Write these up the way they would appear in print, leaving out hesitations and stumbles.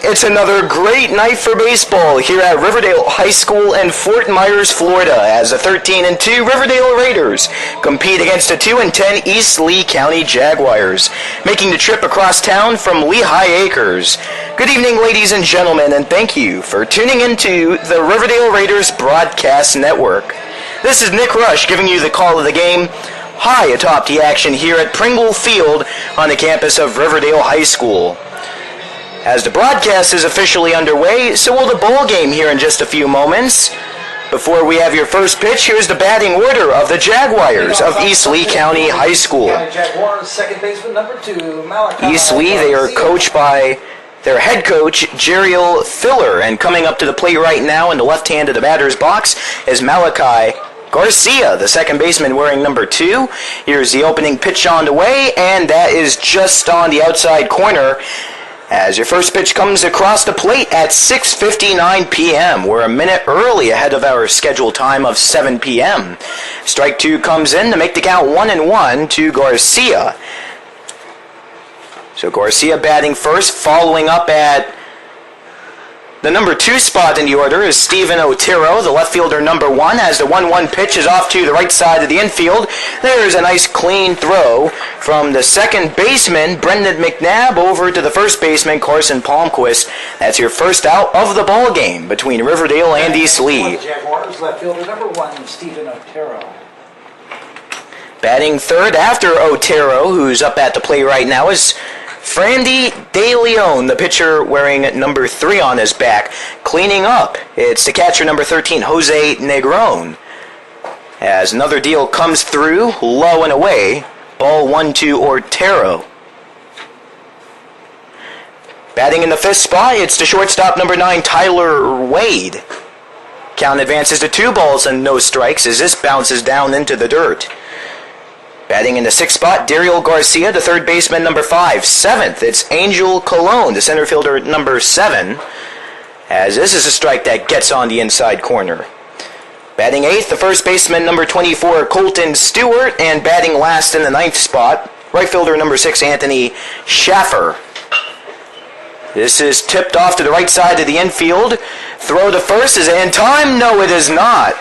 It's another great night for baseball here at Riverdale High School in Fort Myers, Florida, as the 13-2 Riverdale Raiders compete against the 2-10 East Lee County Jaguars, making the trip across town from Lehigh Acres. Good evening, ladies and gentlemen, and thank you for tuning into the Riverdale Raiders Broadcast Network. This is Nick Rush giving you the call of the game high atop the action here at Pringle Field on the campus of Riverdale High School. As the broadcast is officially underway, so will the ball game here in just a few moments. Before we have your first pitch, here's the batting order of the Jaguars of East Lee County High School. Jaguars, second baseman number 2, Malachi. East Lee, they are coached by their head coach, Jeriel Filler, and coming up to the plate right now in the left hand of the batter's box is Malachi Garcia, the second baseman wearing number 2. Here's the opening pitch on the way, and that is just on the outside corner. As your first pitch comes across the plate at 6:59 p.m. We're a minute early ahead of our scheduled time of 7 p.m. Strike 2 comes in to make the count 1-1 to Garcia. So Garcia batting first, following up at the number 2 spot in the order is Stephen Otero, the left fielder number 1, as the 1-1 pitch is off to the right side of the infield. There's a nice clean throw from the second baseman, Brendan McNabb, over to the first baseman, Carson Palmquist. That's your first out of the ball game between Riverdale and East Lee. Jaguars, left fielder number 1, Stephen Otero. Batting third after Otero, who's up at the plate right now, is Frandy De Leon, the pitcher wearing number 3 on his back. Cleaning up, it's the catcher number 13, Jose Negron. As another deal comes through, low and away, ball 1 to Otero. Batting in the 5th spot, it's the shortstop number 9, Tyler Wade. Count advances to 2 balls and no strikes as this bounces down into the dirt. Batting in the 6th spot, Dariel Garcia, the third baseman, number 5. 7th, it's Angel Colon, the center fielder, number 7, as this is a strike that gets on the inside corner. Batting 8th, the first baseman, number 24, Colton Stewart, and batting last in the 9th spot, right fielder, number 6, Anthony Schaffer. This is tipped off to the right side of the infield. Throw to first, is it in time? No, it is not.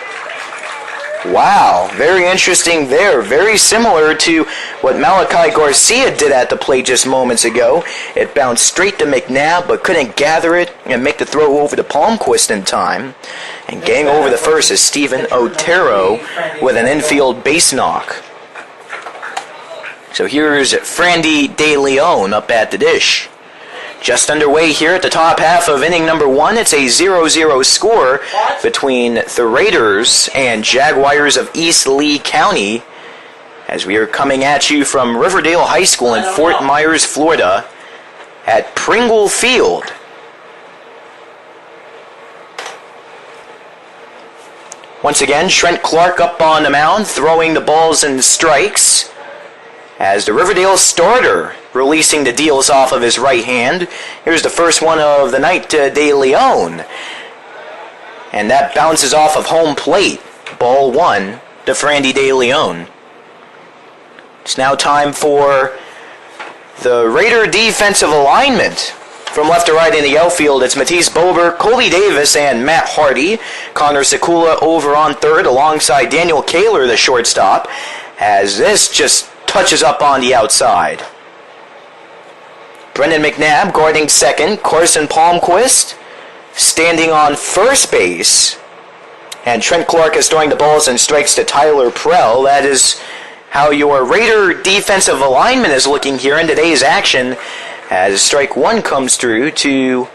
Wow, very interesting there. Very similar to what Malachi Garcia did at the plate just moments ago. It bounced straight to McNabb, but couldn't gather it and make the throw over to Palmquist in time. And getting over the first is Stephen Otero with an infield base knock. So here's Frandy De Leon up at the dish. Just underway here at the top half of inning number 1. It's a 0-0 score between the Raiders and Jaguars of East Lee County as we are coming at you from Riverdale High School in Fort Myers, Florida at Pringle Field. Once again, Trent Clark up on the mound, throwing the balls and strikes as the Riverdale starter releasing the deals off of his right hand. Here's the first one of the night to De Leon. And that bounces off of home plate. Ball 1 to Frandy De Leon. It's now time for the Raider defensive alignment. From left to right in the outfield, it's Matisse Bober, Colby Davis, and Matt Hardy. Connor Sekula over on third alongside Daniel Kaler, the shortstop, as this just touches up on the outside. Brendan McNabb guarding second. Carson Palmquist standing on first base. And Trent Clark is throwing the balls and strikes to Tyler Prell. That is how your Raider defensive alignment is looking here in today's action as strike 1 comes through to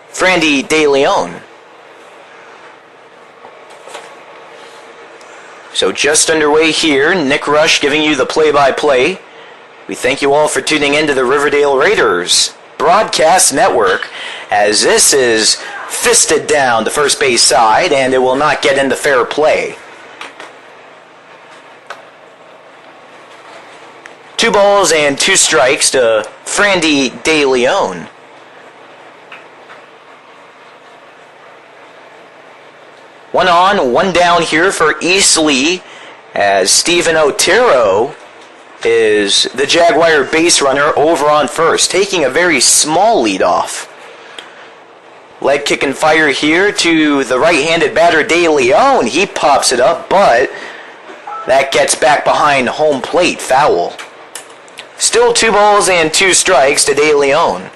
Frandy De Leon. So just underway here, Nick Rush giving you the play-by-play. We thank you all for tuning in to the Riverdale Raiders Broadcast Network as this is fisted down the first base side and it will not get into fair play. 2 balls and 2 strikes to Frandy De Leon. One on, one down here for East Lee as Stephen Otero is the Jaguar base runner over on first, taking a very small lead off. Leg kick and fire here to the right-handed batter De Leon. He pops it up, but that gets back behind home plate. Foul. Still 2 balls and 2 strikes to De Leon.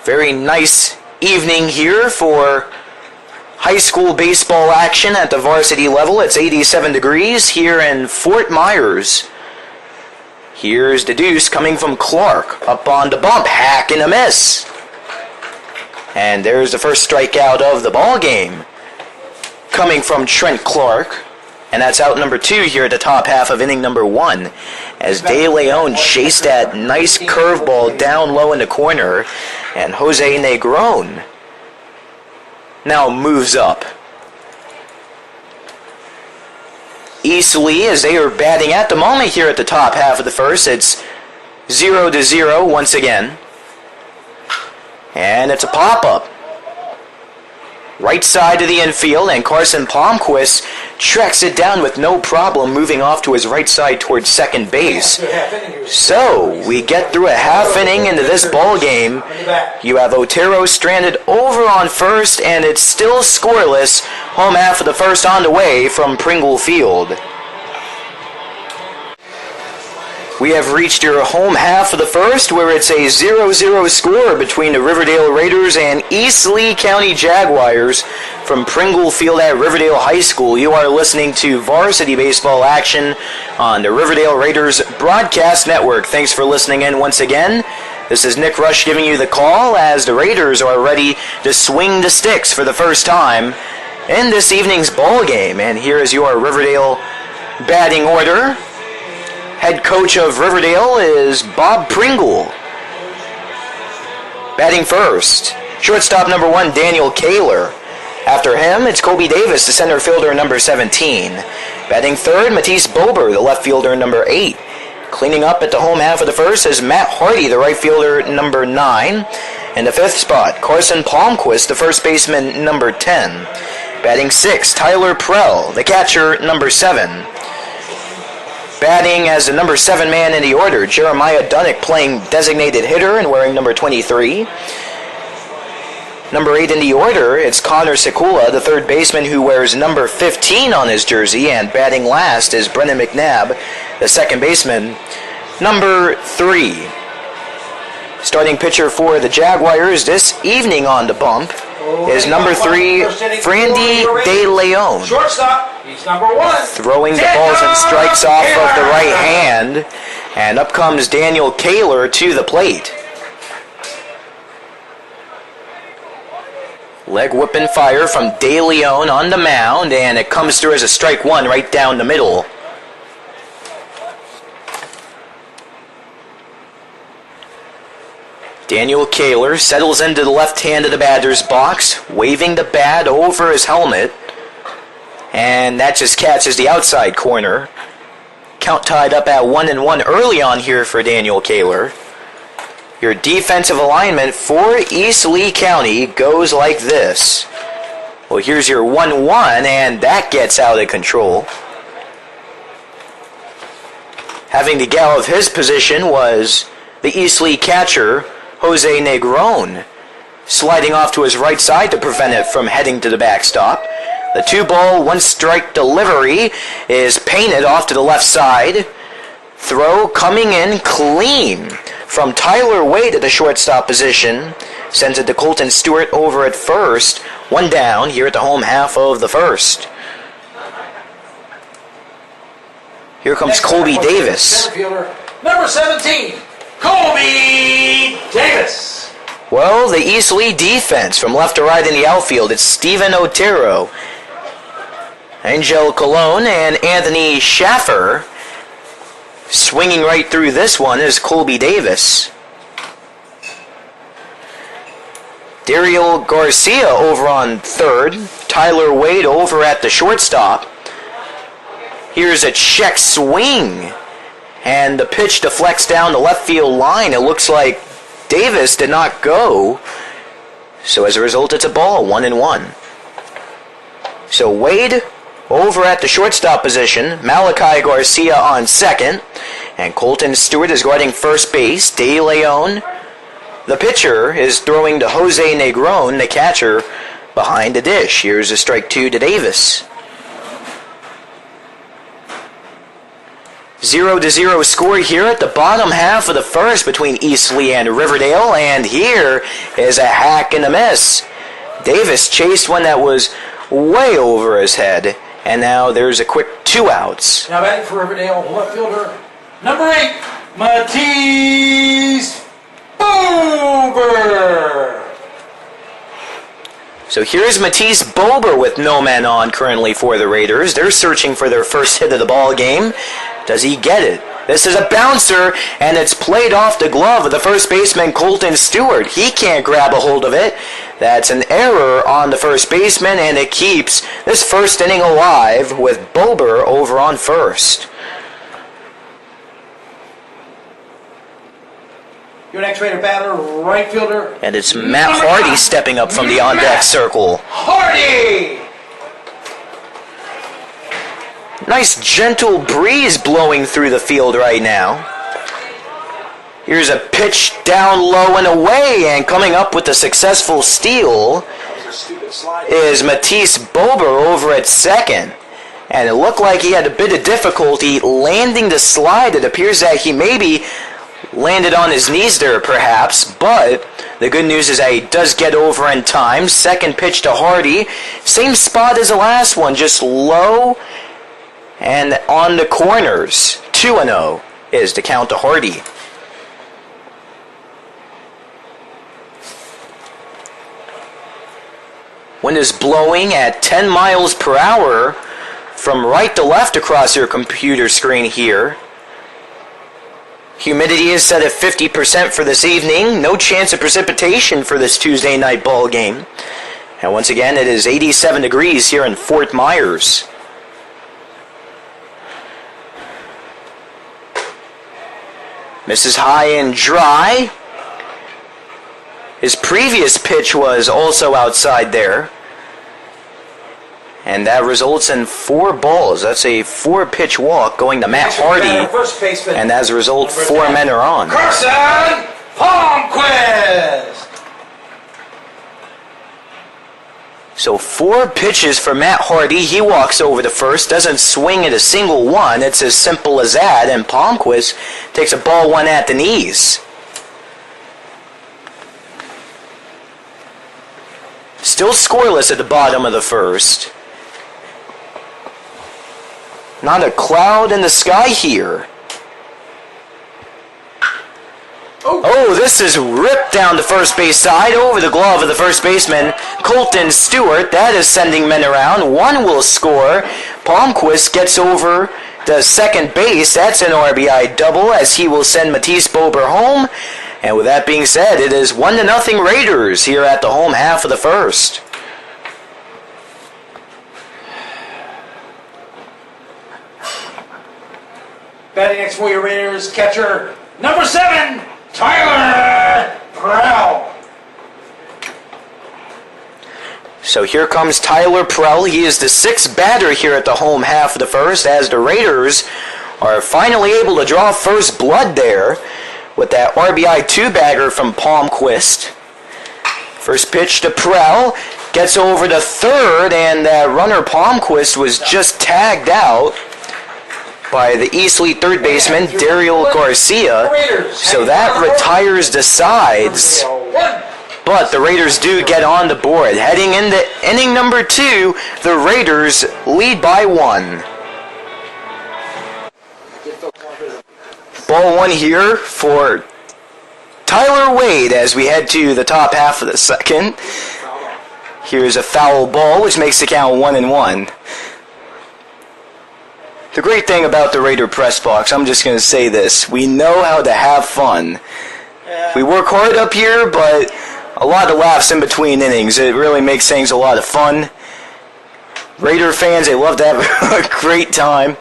Very nice evening here for high school baseball action at the varsity level. It's 87 degrees here in Fort Myers. Here's the deuce coming from Clark. Up on the bump, hack and a miss. And there's the first strikeout of the ball game coming from Trent Clark. And that's out number 2 here at the top half of inning number 1. As De Leon chased that nice curveball down low in the corner. And Jose Negron now moves up. East Lee, as they are batting at the moment here at the top half of the first, it's 0-0 once again. And it's a pop-up. Right side of the infield, and Carson Palmquist tracks it down with no problem, moving off to his right side towards second base. So, we get through a half inning into this ball game. You have Otero stranded over on first, and it's still scoreless. Home half of the first on the way from Pringle Field. We have reached your home half of the first, where it's a 0-0 score between the Riverdale Raiders and East Lee County Jaguars from Pringle Field at Riverdale High School. You are listening to varsity baseball action on the Riverdale Raiders Broadcast Network. Thanks for listening in once again. This is Nick Rush giving you the call as the Raiders are ready to swing the sticks for the first time in this evening's ball game. And here is your Riverdale batting order. Head coach of Riverdale is Bob Pringle. Batting first, shortstop number 1, Daniel Kaler. After him, it's Kobe Davis, the center fielder number 17. Batting third, Matisse Bober, the left fielder number 8. Cleaning up at the home half of the first is Matt Hardy, the right fielder number 9. In the 5th spot, Carson Palmquist, the first baseman number 10. Batting sixth, Tyler Prell, the catcher number 7. Batting as the number 7 man in the order, Jeremiah Dunnick playing designated hitter and wearing number 23. Number 8 in the order, it's Connor Sekula, the third baseman who wears number 15 on his jersey, and batting last is Brennan McNabb, the second baseman, number 3. Starting pitcher for the Jaguars this evening on the bump is number 3, Frandy De Leon. Shortstop, he's number 1. Throwing the balls and strikes off of the right hand. And up comes Daniel Kaler to the plate. Leg whip and fire from De Leon on the mound, and it comes through as a strike 1 right down the middle. Daniel Kaler settles into the left hand of the batter's box, waving the bat over his helmet. And that just catches the outside corner. Count tied up at 1-1 early on here for Daniel Kaler. Your defensive alignment for East Lee County goes like this. Well, here's your 1-1, and that gets out of control. Having the gal of his position was the East Lee catcher, Jose Negron, sliding off to his right side to prevent it from heading to the backstop. The 2-ball, 1-strike delivery is painted off to the left side. Throw coming in clean from Tyler Wade at the shortstop position. Sends it to Colton Stewart over at first. 1 down here at the home half of the first. Here comes Colby Davis. Center fielder, number 17, Colby Davis. Well, the East Lee defense from left to right in the outfield. It's Steven Otero, Angel Colon, and Anthony Schaffer. Swinging right through this one is Colby Davis. Daryl Garcia over on third. Tyler Wade over at the shortstop. Here's a check swing. And the pitch deflects down the left field line. It looks like Davis did not go. So as a result, it's a ball, 1-1. So Wade Over at the shortstop position, Malachi Garcia on second, and Colton Stewart is guarding first base. De Leon, the pitcher, is throwing to Jose Negron, the catcher, behind the dish. Here's a strike 2 to Davis. 0-0 score here at the bottom half of the first between Eastleigh and Riverdale, and here is a hack and a miss. Davis chased one that was way over his head, and now there's a quick 2 outs. Now batting for Riverdale, left fielder, number 8, Matisse Bober. So here's Matisse Bober with no man on currently for the Raiders. They're searching for their first hit of the ball game. Does he get it? This is a bouncer, and it's played off the glove of the first baseman, Colton Stewart. He can't grab a hold of it. That's an error on the first baseman, and it keeps this first inning alive with Bober over on first. Your next Raider batter, right fielder. And it's Matt Hardy stepping up from the on-deck circle. Hardy! Nice gentle breeze blowing through the field right now. Here's a pitch down low and away, and coming up with a successful steal is Matisse Bober over at second. And it looked like he had a bit of difficulty landing the slide. It appears that he maybe landed on his knees there perhaps, but the good news is that he does get over in time. Second pitch to Hardy. Same spot as the last one, just low and on the corners. 2-0 is the count to Hardy. Wind is blowing at 10 miles per hour from right to left across your computer screen here. Humidity is set at 50% for this evening. No chance of precipitation for this Tuesday night ball game. And once again, it is 87 degrees here in Fort Myers. Misses high and dry. His previous pitch was also outside there. And that results in 4 balls. That's a 4-pitch walk going to Matt Hardy. And as a result, 4 men are on. Carson Palmquist! So 4 pitches for Matt Hardy. He walks over to first, doesn't swing at a single one. It's as simple as that. And Palmquist takes a ball 1 at the knees. Still scoreless at the bottom of the first. Not a cloud in the sky here. Oh, this is ripped down the first base side over the glove of the first baseman, Colton Stewart. That is sending men around. 1 will score. Palmquist gets over to second base. That's an RBI double as he will send Matisse Bober home. And with that being said, it is 1-0 Raiders here at the home half of the first. Batting next for your Raiders, catcher, number 7, Tyler Prell. So here comes Tyler Prell. He is the 6th batter here at the home half of the first as the Raiders are finally able to draw first blood there with that RBI 2-bagger from Palmquist. First pitch to Prell. Gets over to third, and that runner Palmquist was just tagged out by the Eastleigh third baseman, Daryl Garcia. So that retires the sides. But the Raiders do get on the board. Heading into inning number 2, the Raiders lead by 1. Ball 1 here for Tyler Wade as we head to the top half of the second. Here's a foul ball, which makes the count 1-1. The great thing about the Raider press box, I'm just going to say this, we know how to have fun. We work hard up here, but a lot of laughs in between innings. It really makes things a lot of fun. Raider fans, they love to have a great time.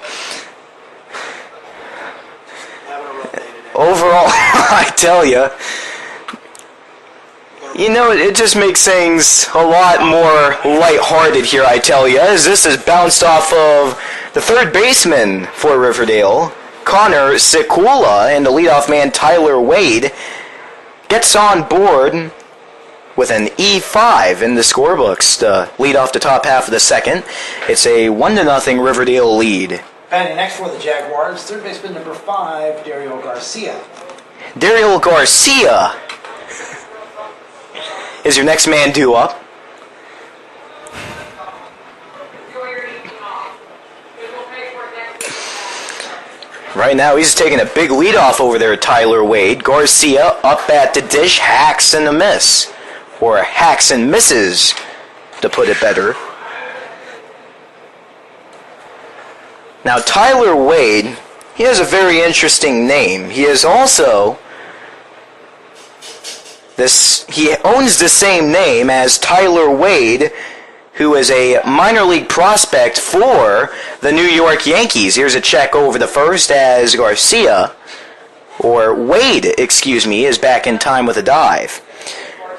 Overall, I tell you, You know, it just makes things a lot more lighthearted here, I tell you, as this is bounced off of the third baseman for Riverdale, Connor Sikula, and the leadoff man, Tyler Wade, gets on board with an E5 in the scorebooks to lead off the top half of the second. It's a 1-0 Riverdale lead. Batting next for the Jaguars, third baseman number 5, Daryl Garcia. Daryl Garcia is your next man due up. Right now, he's taking a big lead off over there, Tyler Wade. Garcia up at the dish, hacks and a miss. Or hacks and misses, to put it better. Now, Tyler Wade, he has a very interesting name. He is also he owns the same name as Tyler Wade, who is a minor league prospect for the New York Yankees. Here's a check over the first as Garcia, or Wade, excuse me, is back in time with a dive.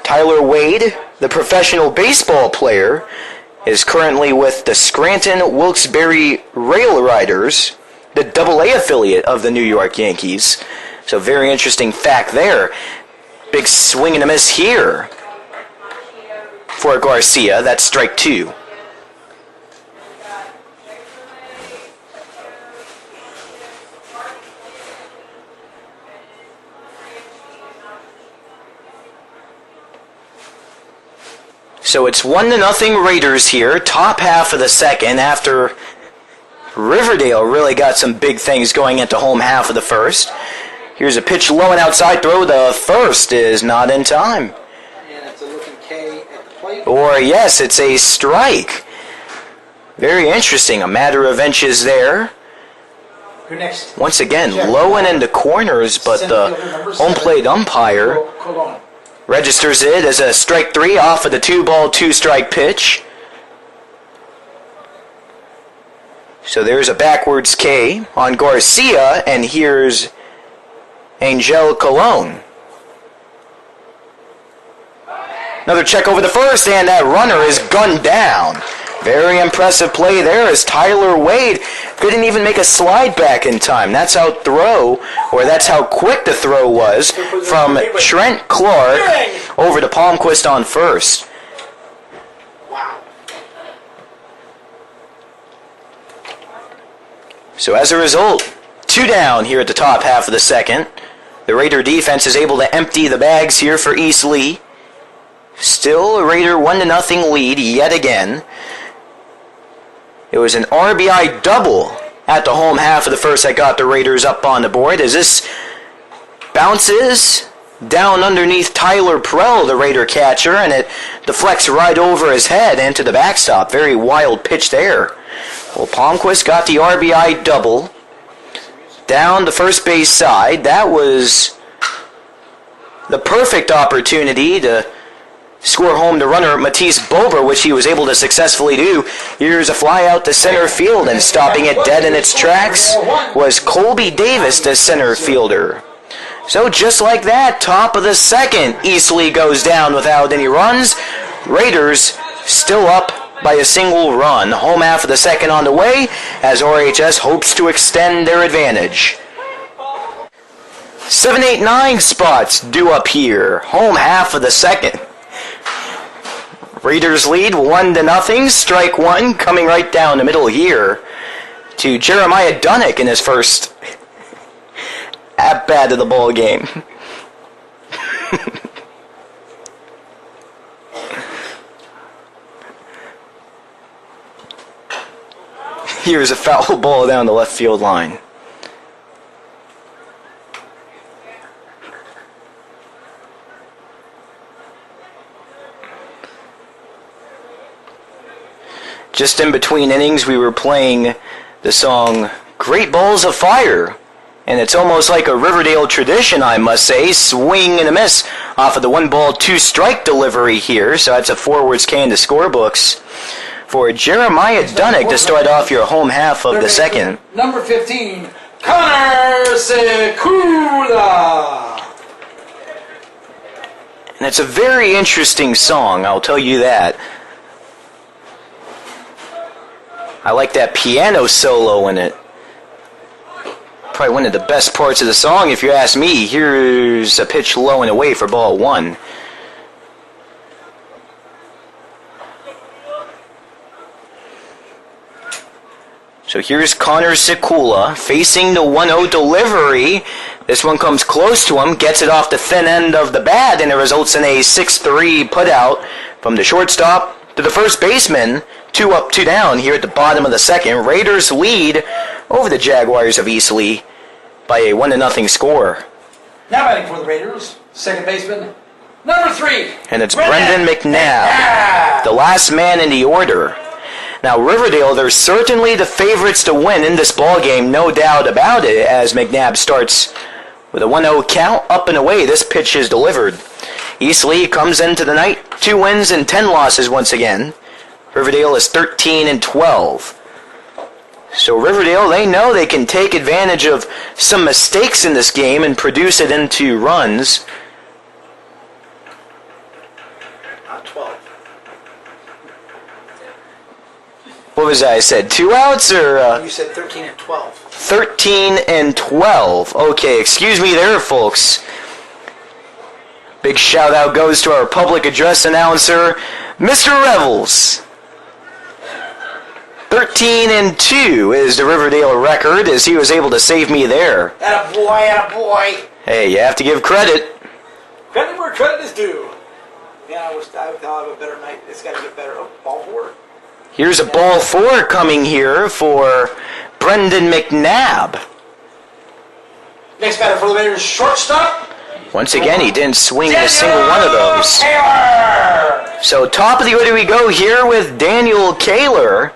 Tyler Wade, the professional baseball player, is currently with the Scranton Wilkes-Barre Rail Riders, the AA affiliate of the New York Yankees. So very interesting fact there. Big swing and a miss here for Garcia. That's strike 2. So it's 1-0 Raiders here, top half of the second, after Riverdale really got some big things going into home half of the first. Here's a pitch low and outside throw. The first is not in time. And it's a looking K at the plate. Or yes, it's a strike. Very interesting. A matter of inches there. Who next? Once again, low and into corners, but the home plate umpire registers it as a strike 3 off of the 2-ball, 2-strike pitch. So there's a backwards K on Garcia, and here's Angel Colon. Another check over the first, and that runner is gunned down. Very impressive play there as Tyler Wade couldn't even make a slide back in time. That's how that's how quick the throw was from Trent Clark over to Palmquist on first. Wow. So as a result, 2 down here at the top half of the second. The Raider defense is able to empty the bags here for East Lee. Still a Raider 1-0 lead yet again. It was an RBI double at the home half of the first that got the Raiders up on the board, as this bounces down underneath Tyler Prell, the Raider catcher, and it deflects right over his head into the backstop. Very wild pitch there. Well, Palmquist got the RBI double down the first base side. That was the perfect opportunity to score home the runner, Matisse Bober, which he was able to successfully do. Here's a fly out to center field, and stopping it dead in its tracks was Colby Davis, the center fielder. So just like that, top of the second, East Lee goes down without any runs. Raiders still up by a single run. Home half of the second on the way, as RHS hopes to extend their advantage. 7, 8, 9 spots due up here. Home half of the second. Raiders lead 1-0. Strike 1 coming right down the middle here to Jeremiah Dunnick in his first at-bat of the ball game. Here's a foul ball down the left field line. Just in between innings, we were playing the song Great Balls of Fire. And it's almost like a Riverdale tradition, I must say. Swing and a miss off of the 1-ball, 2-strike delivery here. So that's a forwards K in the scorebooks for Jeremiah Dunnick to start off your home half of the second. Number 15, Connor Sikula. And it's a very interesting song, I'll tell you that. I like that piano solo in it. Probably one of the best parts of the song, if you ask me. Here's a pitch low and away for ball one. So here's Connor Sikula facing the 1-0 delivery. This one comes close to him, gets it off the thin end of the bat, and it results in a 6-3 putout from the shortstop to the first baseman. 2 up, 2 down here at the bottom of the second. Raiders lead over the Jaguars of Eastleigh by a 1-0 score. Now batting for the Raiders, second baseman, number 3. And it's Brendan McNabb, the last man in the order. Now, Riverdale, they're certainly the favorites to win in this ballgame, no doubt about it, as McNabb starts with a 1-0 count, up and away. This pitch is delivered. Eastleigh comes into the night, 2 wins and 10 losses once again. Riverdale is 13-12. So Riverdale, they know they can take advantage of some mistakes in this game and produce it into runs. 12. What was that I said? 2 outs or? You said 13-12. 13-12. Okay, excuse me there, folks. Big shout out goes to our public address announcer, Mr. Revels. 13-2 is the Riverdale record, as he was able to save me there. Attaboy, attaboy. Hey, you have to give credit. Credit where credit is due. Yeah, I thought I'd have a better night. It's got to get better. Oh, ball 4. Here's a ball 4 coming here for Brendan McNabb. Next batter for the Raiders, shortstop. Once again, he didn't swing a single one of those. Taylor. So top of the order we go here with Daniel Kaler.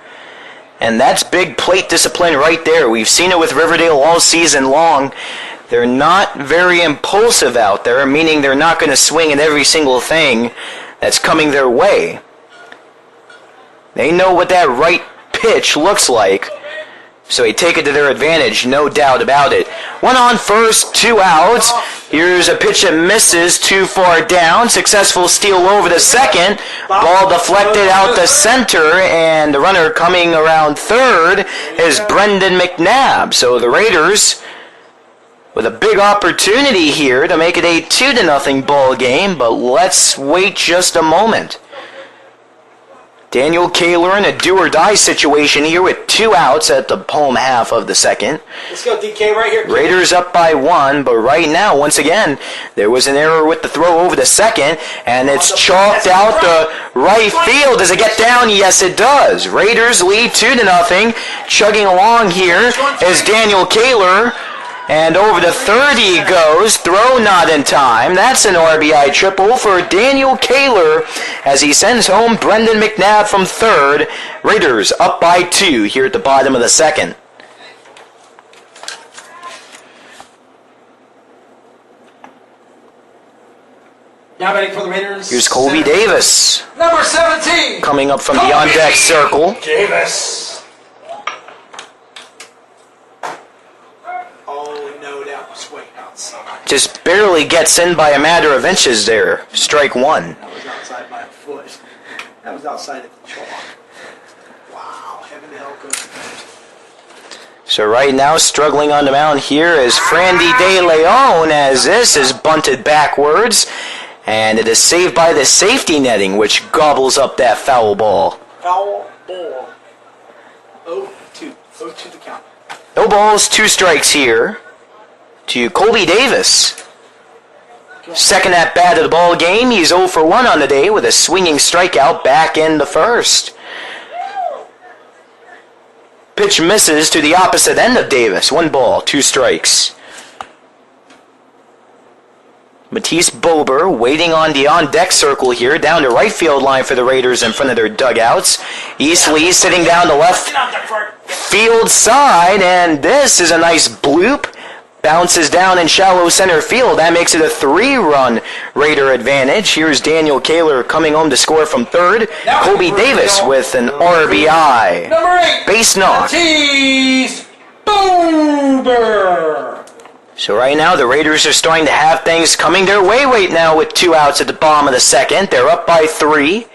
And that's big plate discipline right there. We've seen it with Riverdale all season long. They're not very impulsive out there, meaning they're not going to swing at every single thing that's coming their way. They know what that right pitch looks like, so they take it to their advantage, no doubt about it. 1 on first, 2 outs. Here's a pitch that misses too far down. Successful steal over the second. Ball deflected out the center, and the runner coming around third is Brendan McNabb. So the Raiders with a big opportunity here to make it a 2-0 ball game, but let's wait just a moment. Daniel Kaler in a do-or-die situation here with 2 outs at the home half of the second. Let's go, DK, right here. Raiders up by 1, but right now, once again, there was an error with the throw over the second, and it's chalked out the right field. Does it get down? Yes, it does. Raiders lead 2-0. Chugging along here is Daniel Kaler. And over to third he goes. Throw not in time. That's an RBI triple for Daniel Kaler as he sends home Brendan McNabb from third. Raiders up by 2 here at the bottom of the second. Now batting for the Raiders. Here's Colby Davis. Number 17. Coming up from the on-deck circle. Davis. Swing outside. Just barely gets in by a matter of inches there. Strike 1. That was outside by a foot. That was outside of the chalk. Wow, heaven to hell goes. So right now, struggling on the mound here is Frandy De Leon, as this is bunted backwards. And it is saved by the safety netting, which gobbles up that foul ball. Foul ball. 0-2. 0-2 the count. No balls, 2 strikes here to Colby Davis. Second at bat of the ball game. He's 0 for 1 on the day with a swinging strikeout back in the first. Pitch misses to the opposite end of Davis. 1 ball, 2 strikes. Matisse Bober waiting on the on-deck circle here, down the right field line for the Raiders in front of their dugouts. Eastleigh sitting down the left field side, and this is a nice bloop. Bounces down in shallow center field. That makes it a 3-run Raider advantage. Here's Daniel Kaler coming home to score from third. Colby Davis with an RBI. Number 8. Base knock. Matisse Bober. So right now the Raiders are starting to have things coming their way right now with 2 outs at the bottom of the second. They're up by 3.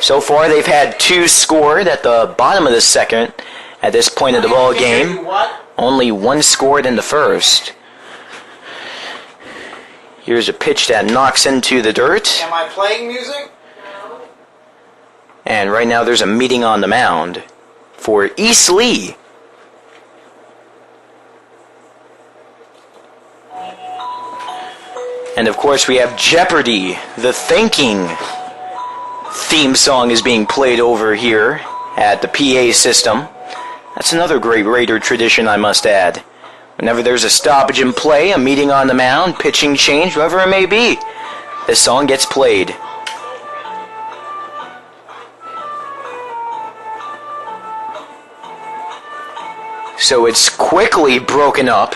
So far they've had 2 scored at the bottom of the second at this point of the ball game. Only 1 scored in the first. Here's a pitch that knocks into the dirt. Am I playing music? And right now there's a meeting on the mound for East Lee. And of course we have Jeopardy! The Thinking theme song is being played over here at the PA system. That's another great Raider tradition, I must add. Whenever there's a stoppage in play, a meeting on the mound, pitching change, whatever it may be, this song gets played. So it's quickly broken up.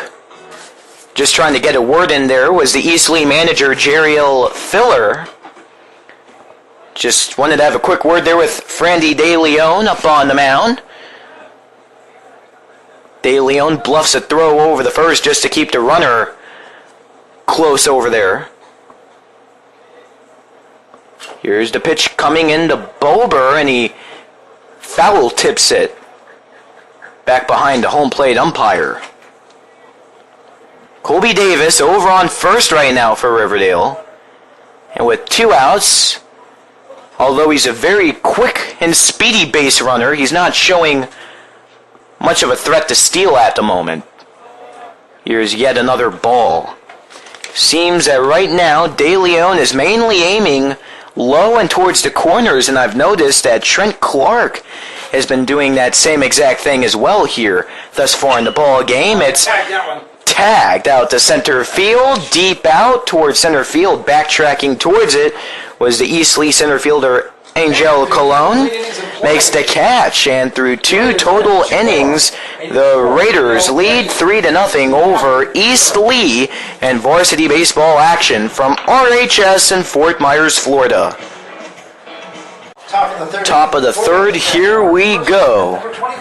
Just trying to get a word in there was the East Lee manager, Jeriel Filler. Just wanted to have a quick word there with Frandy De Leon up on the mound. De Leon bluffs a throw over the first just to keep the runner close over there. Here's the pitch coming into Bober, and he foul tips it back behind the home plate umpire. Colby Davis over on first right now for Riverdale. And with 2 outs, although he's a very quick and speedy base runner, he's not showing much of a threat to steal at the moment. Here's yet another ball. Seems that right now De Leon is mainly aiming low and towards the corners, and I've noticed that Trent Clark has been doing that same exact thing as well here thus far in the ball game. It's tagged out to center field, deep out towards center field. Backtracking towards it was the East Lee center fielder Angel Colon. Makes the catch, and through 2 total innings, the Raiders lead 3-0 over East Lee in varsity baseball action from RHS in Fort Myers, Florida. Top of the third, here we go.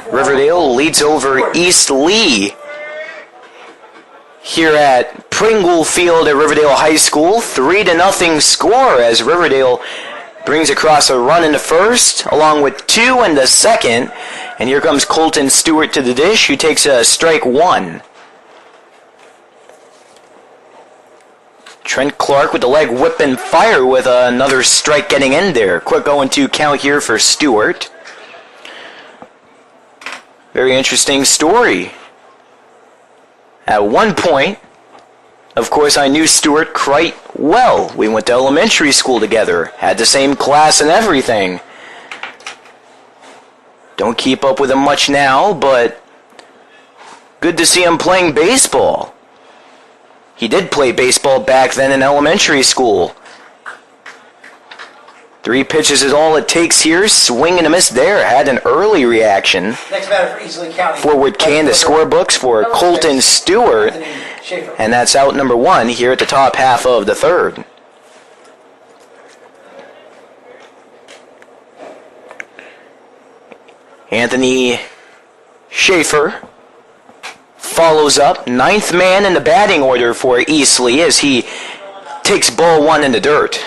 Riverdale leads over East Lee here at Pringle Field at Riverdale High School. 3-0 score as Riverdale brings across a run in the first, along with 2 in the second. And here comes Colton Stewart to the dish, who takes a strike 1. Trent Clark with the leg whip and fire with another strike getting in there. Quick 0-2 count here for Stewart. Very interesting story. At one point, of course, I knew Stewart quite well. We went to elementary school together, had the same class and everything. Don't keep up with him much now, but good to see him playing baseball. He did play baseball back then in elementary school. 3 pitches is all it takes here. Swing and a miss there. Had an early reaction. Next batter for East Lee County. Forward can to scorebooks for Colton Stewart. And that's out number 1 here at the top half of the third. Anthony Schaefer follows up. 9th man in the batting order for East Lee as he takes ball 1 in the dirt.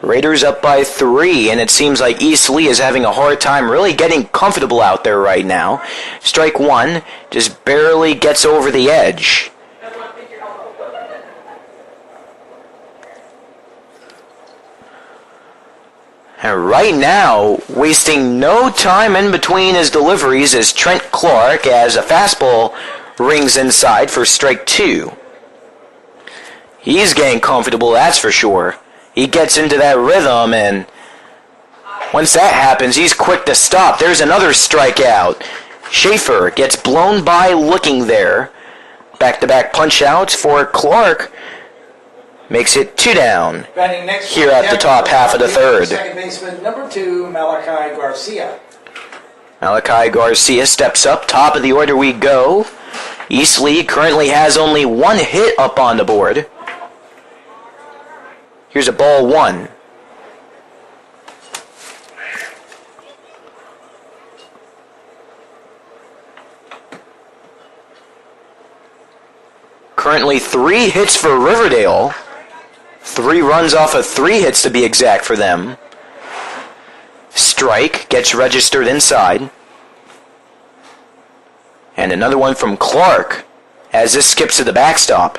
Raiders up by 3, and it seems like East Lee is having a hard time really getting comfortable out there right now. Strike 1, just barely gets over the edge. And right now, wasting no time in between his deliveries is Trent Clark as a fastball rings inside for strike 2. He's getting comfortable, that's for sure. He gets into that rhythm, and once that happens, he's quick to stop. There's another strikeout. Schaefer gets blown by looking there. Back-to-back punch-outs for Clark. Makes it 2 down here at the top half of the third. Second baseman, number 2, Malachi Garcia. Malachi Garcia steps up. Top of the order we go. East Lee currently has only 1 hit up on the board. Here's a ball 1. Currently 3 hits for Riverdale. 3 runs off of 3 hits to be exact for them. Strike gets registered inside. And another one from Clark as this skips to the backstop.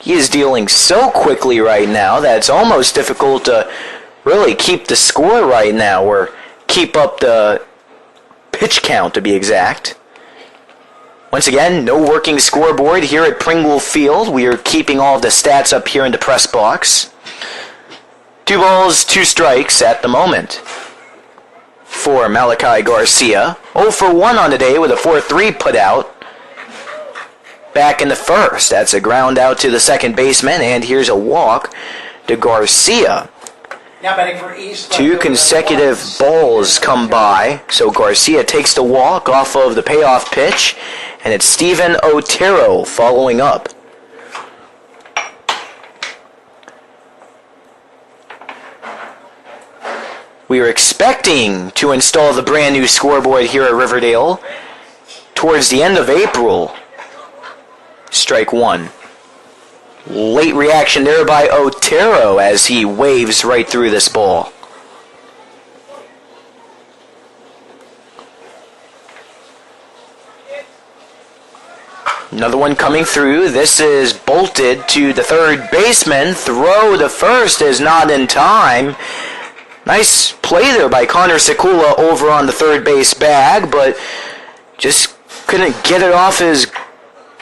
He is dealing so quickly right now that it's almost difficult to really keep the score right now, or keep up the pitch count to be exact. Once again, no working scoreboard here at Pringle Field. We are keeping all of the stats up here in the press box. 2 balls, 2 strikes at the moment for Malachi Garcia. 0 for 1 on the day with a 4-3 put out. Back in the first. That's a ground out to the second baseman, and here's a walk to Garcia. Now batting for East. 2 consecutive balls come by, so Garcia takes the walk off of the payoff pitch, and it's Steven Otero following up. We are expecting to install the brand new scoreboard here at Riverdale towards the end of April. Strike 1. Late reaction there by Otero as he waves right through this ball. Another one coming through. This is bolted to the third baseman. Throw to first is not in time. Nice play there by Connor Sekula over on the third base bag, but just couldn't get it off his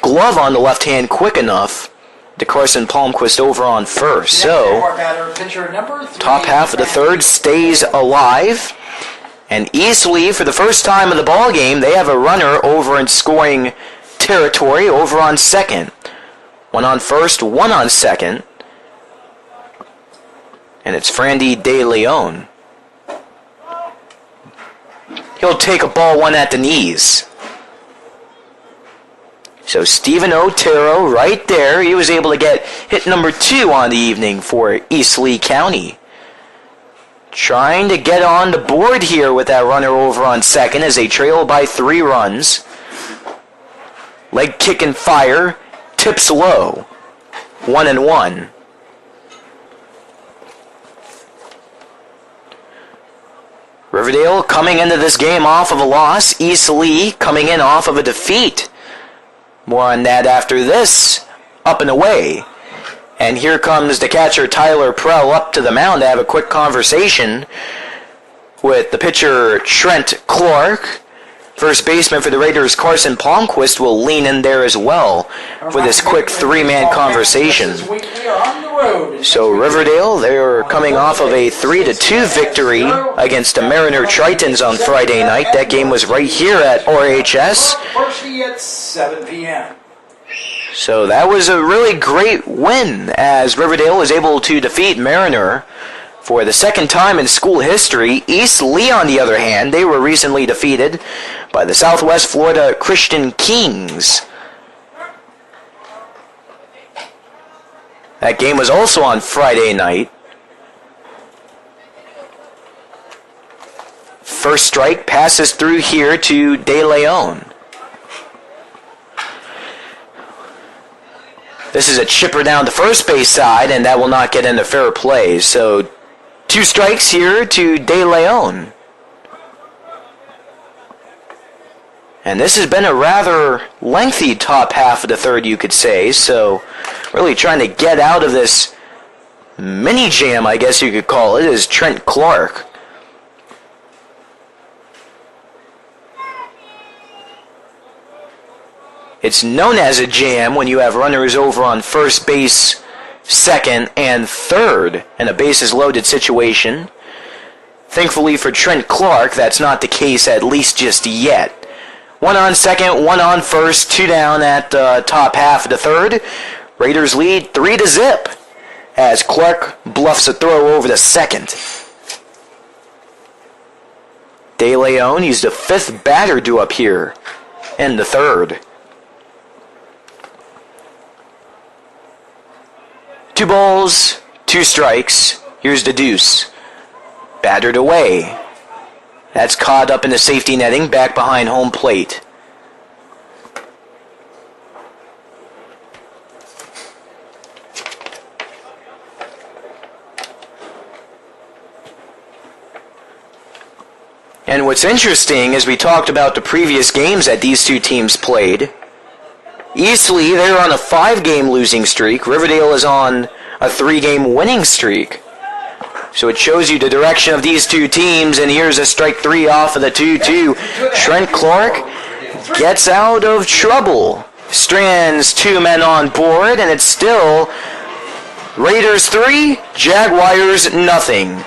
glove on the left hand quick enough. To Carson Palmquist over on first. So, top half of the third stays alive. And East Lee, for the first time in the ball game, they have a runner over in scoring territory over on second. 1 on first, 1 on second. And it's Frandy De Leon. He'll take a ball 1 at the knees. So Steven Otero right there. He was able to get hit number 2 on the evening for East Lee County. Trying to get on the board here with that runner over on second as they trail by 3 runs. Leg kick and fire. Tips low. 1-1. Riverdale coming into this game off of a loss. East Lee coming in off of a defeat. More on that after this. Up and away. And here comes the catcher Tyler Prell up to the mound to have a quick conversation with the pitcher Trent Clark. First baseman for the Raiders Carson Palmquist will lean in there as well for this quick 3-man conversation. So Riverdale, they're coming off of a 3-2 victory against the Mariner Tritons on Friday night. That game was right here at RHS. At 7 p.m. So that was a really great win as Riverdale was able to defeat Mariner for the second time in school history. East Lee, on the other hand, they were recently defeated by the Southwest Florida Christian Kings. That game was also on Friday night. First strike passes through here to De Leon. This is a chipper down the first base side, and that will not get into fair play. So 2 strikes here to De Leon. And this has been a rather lengthy top half of the third, you could say. So really trying to get out of this mini jam, I guess you could call it, is Trent Clark. It's known as a jam when you have runners over on first base, second, and third in a bases-loaded situation. Thankfully for Trent Clark, that's not the case, at least just yet. 1 on second, 1 on first, 2 down at the top half of the third. Raiders lead 3-0 as Clark bluffs a throw over to second. De Leon, he's the 5th batter due up here in the third. 2 balls, 2 strikes. Here's the deuce. Battered away. That's caught up in the safety netting back behind home plate. And what's interesting is we talked about the previous games that these two teams played. Eastleigh, they're on a 5-game losing streak. Riverdale is on a 3-game winning streak. So it shows you the direction of these two teams, and here's a strike 3 off of the 2-2. Trent Clark gets out of trouble. Strands 2 men on board, and it's still Raiders 3, Jaguars nothing.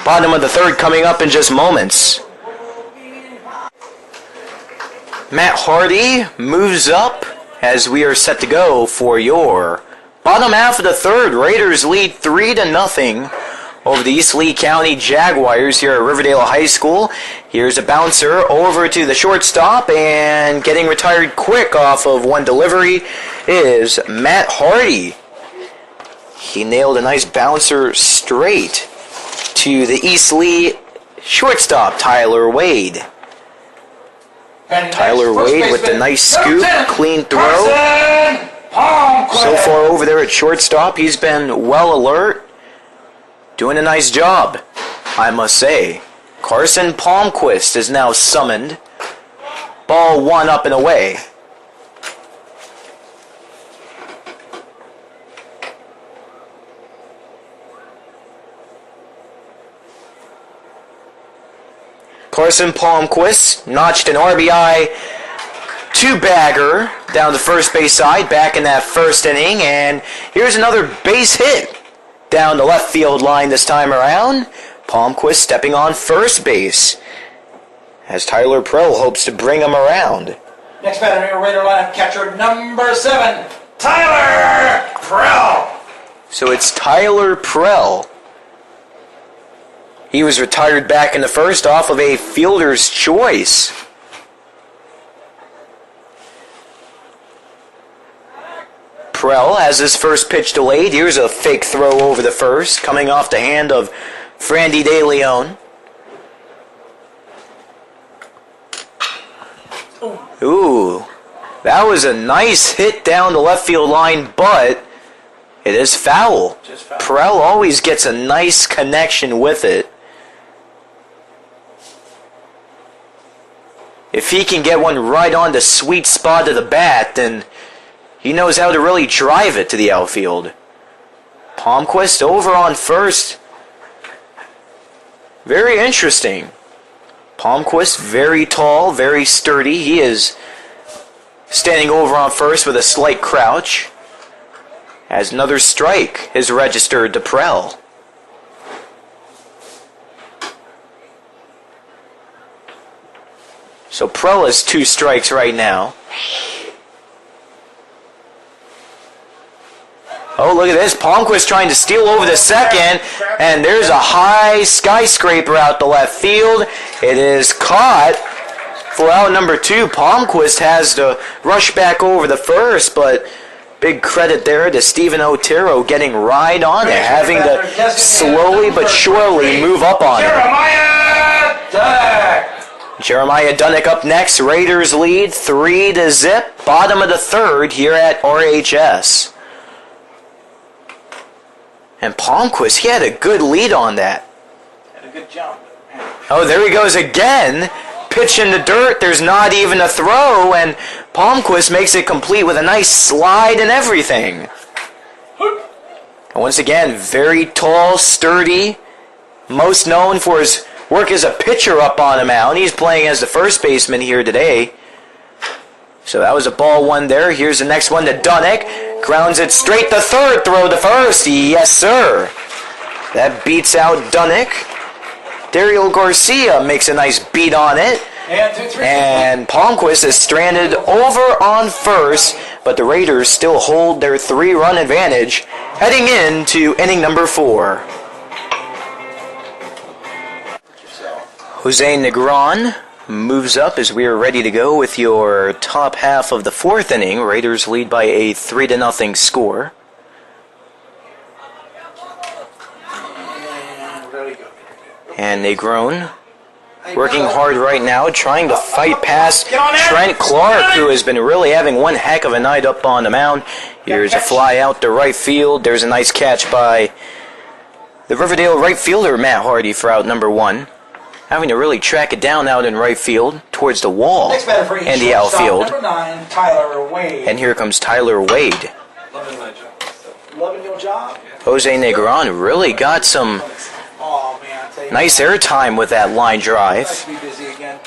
Bottom of the 3rd coming up in just moments. Matt Hardy moves up as we are set to go for your bottom half of the 3rd. Raiders lead 3-0 over the East Lee County Jaguars here at Riverdale High School. Here's a bouncer over to the shortstop, and getting retired quick off of one delivery is Matt Hardy. He nailed a nice bouncer straight to the East Lee shortstop, Tyler Wade. Tyler Wade with the nice scoop, clean throw. So far over there at shortstop, he's been well alert. Doing a nice job, I must say. Carson Palmquist is now summoned. Ball 1 up and away. Carson Palmquist notched an RBI 2-bagger down the first base side back in that first inning, and here's another base hit down the left field line this time around. Palmquist stepping on first base as Tyler Prell hopes to bring him around. Next batter here, Raider lineup catcher number 7, Tyler Prell. So it's Tyler Prell. He was retired back in the first off of a fielder's choice. Prell has his first pitch delayed. Here's a fake throw over the first, coming off the hand of Frandy De Leon. Ooh, that was a nice hit down the left field line, but it is foul. Prell always gets a nice connection with it. If he can get one right on the sweet spot of the bat, then he knows how to really drive it to the outfield. Palmquist over on first. Very interesting. Palmquist very tall, very sturdy. He is standing over on first with a slight crouch, as another strike is registered to Prell. So Prell has 2 strikes right now. Oh, look at this. Palmquist trying to steal over the second, and there's a high skyscraper out the left field. It is caught for out number 2. Palmquist has to rush back over the first, but big credit there to Stephen Otero getting right on it, having to slowly but surely move up on it. Jeremiah Dunnick up next. Raiders lead 3-0. Bottom of the 3rd here at RHS. And Palmquist, he had a good lead on that. Had a good jump. Oh, there he goes again. Pitch in the dirt. There's not even a throw, and Palmquist makes it complete with a nice slide and everything. And once again, very tall, sturdy. Most known for his work as a pitcher up on the mound. He's playing as the first baseman here today. So that was a ball 1 there. Here's the next one to Dunnick. Grounds it straight to third, throw to first. Yes, sir. That beats out Dunnick. Daryl Garcia makes a nice beat on it. And Palmquist is stranded over on first, but the Raiders still hold their 3-run advantage heading into inning number 4. Jose Negron moves up as we are ready to go with your top half of the 4th inning. Raiders lead by a 3-0 score. And Negron working hard right now, trying to fight past Trent Clark, who has been really having one heck of a night up on the mound. Here's a fly out to right field. There's a nice catch by the Riverdale right fielder, Matt Hardy, for out number 1. having to really track it down out in right field towards the wall Next batter for and the shortstop, outfield. Number 9, Tyler Wade. And here comes Tyler Wade. Loving my job. Loving your job? Jose Negron really got some Oh, man, I tell you. nice airtime with that line Nice drive, to be busy again.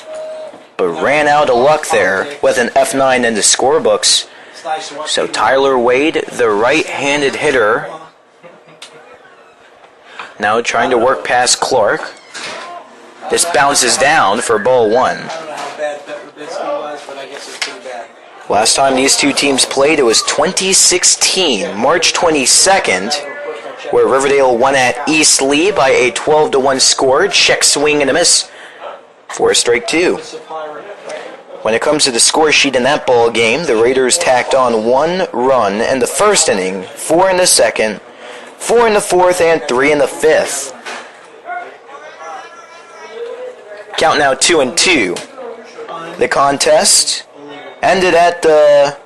but ran out of luck there with an F9 in the scorebooks. It's nice to watch So people. Tyler Wade, the right-handed hitter, now trying to work past Clark. This bounces down for ball 1. I don't know how bad Riverdale was, but I guess it's pretty bad. Last time these two teams played, it was 2016, March 22nd, where Riverdale won at East Lee by a 12-1 score. Check swing and a miss for a strike 2. When it comes to the score sheet in that ball game, the Raiders tacked on 1 run in the first inning, 4 in the second, 4 in the fourth, and 3 in the fifth. Count now 2-2. The contest ended at the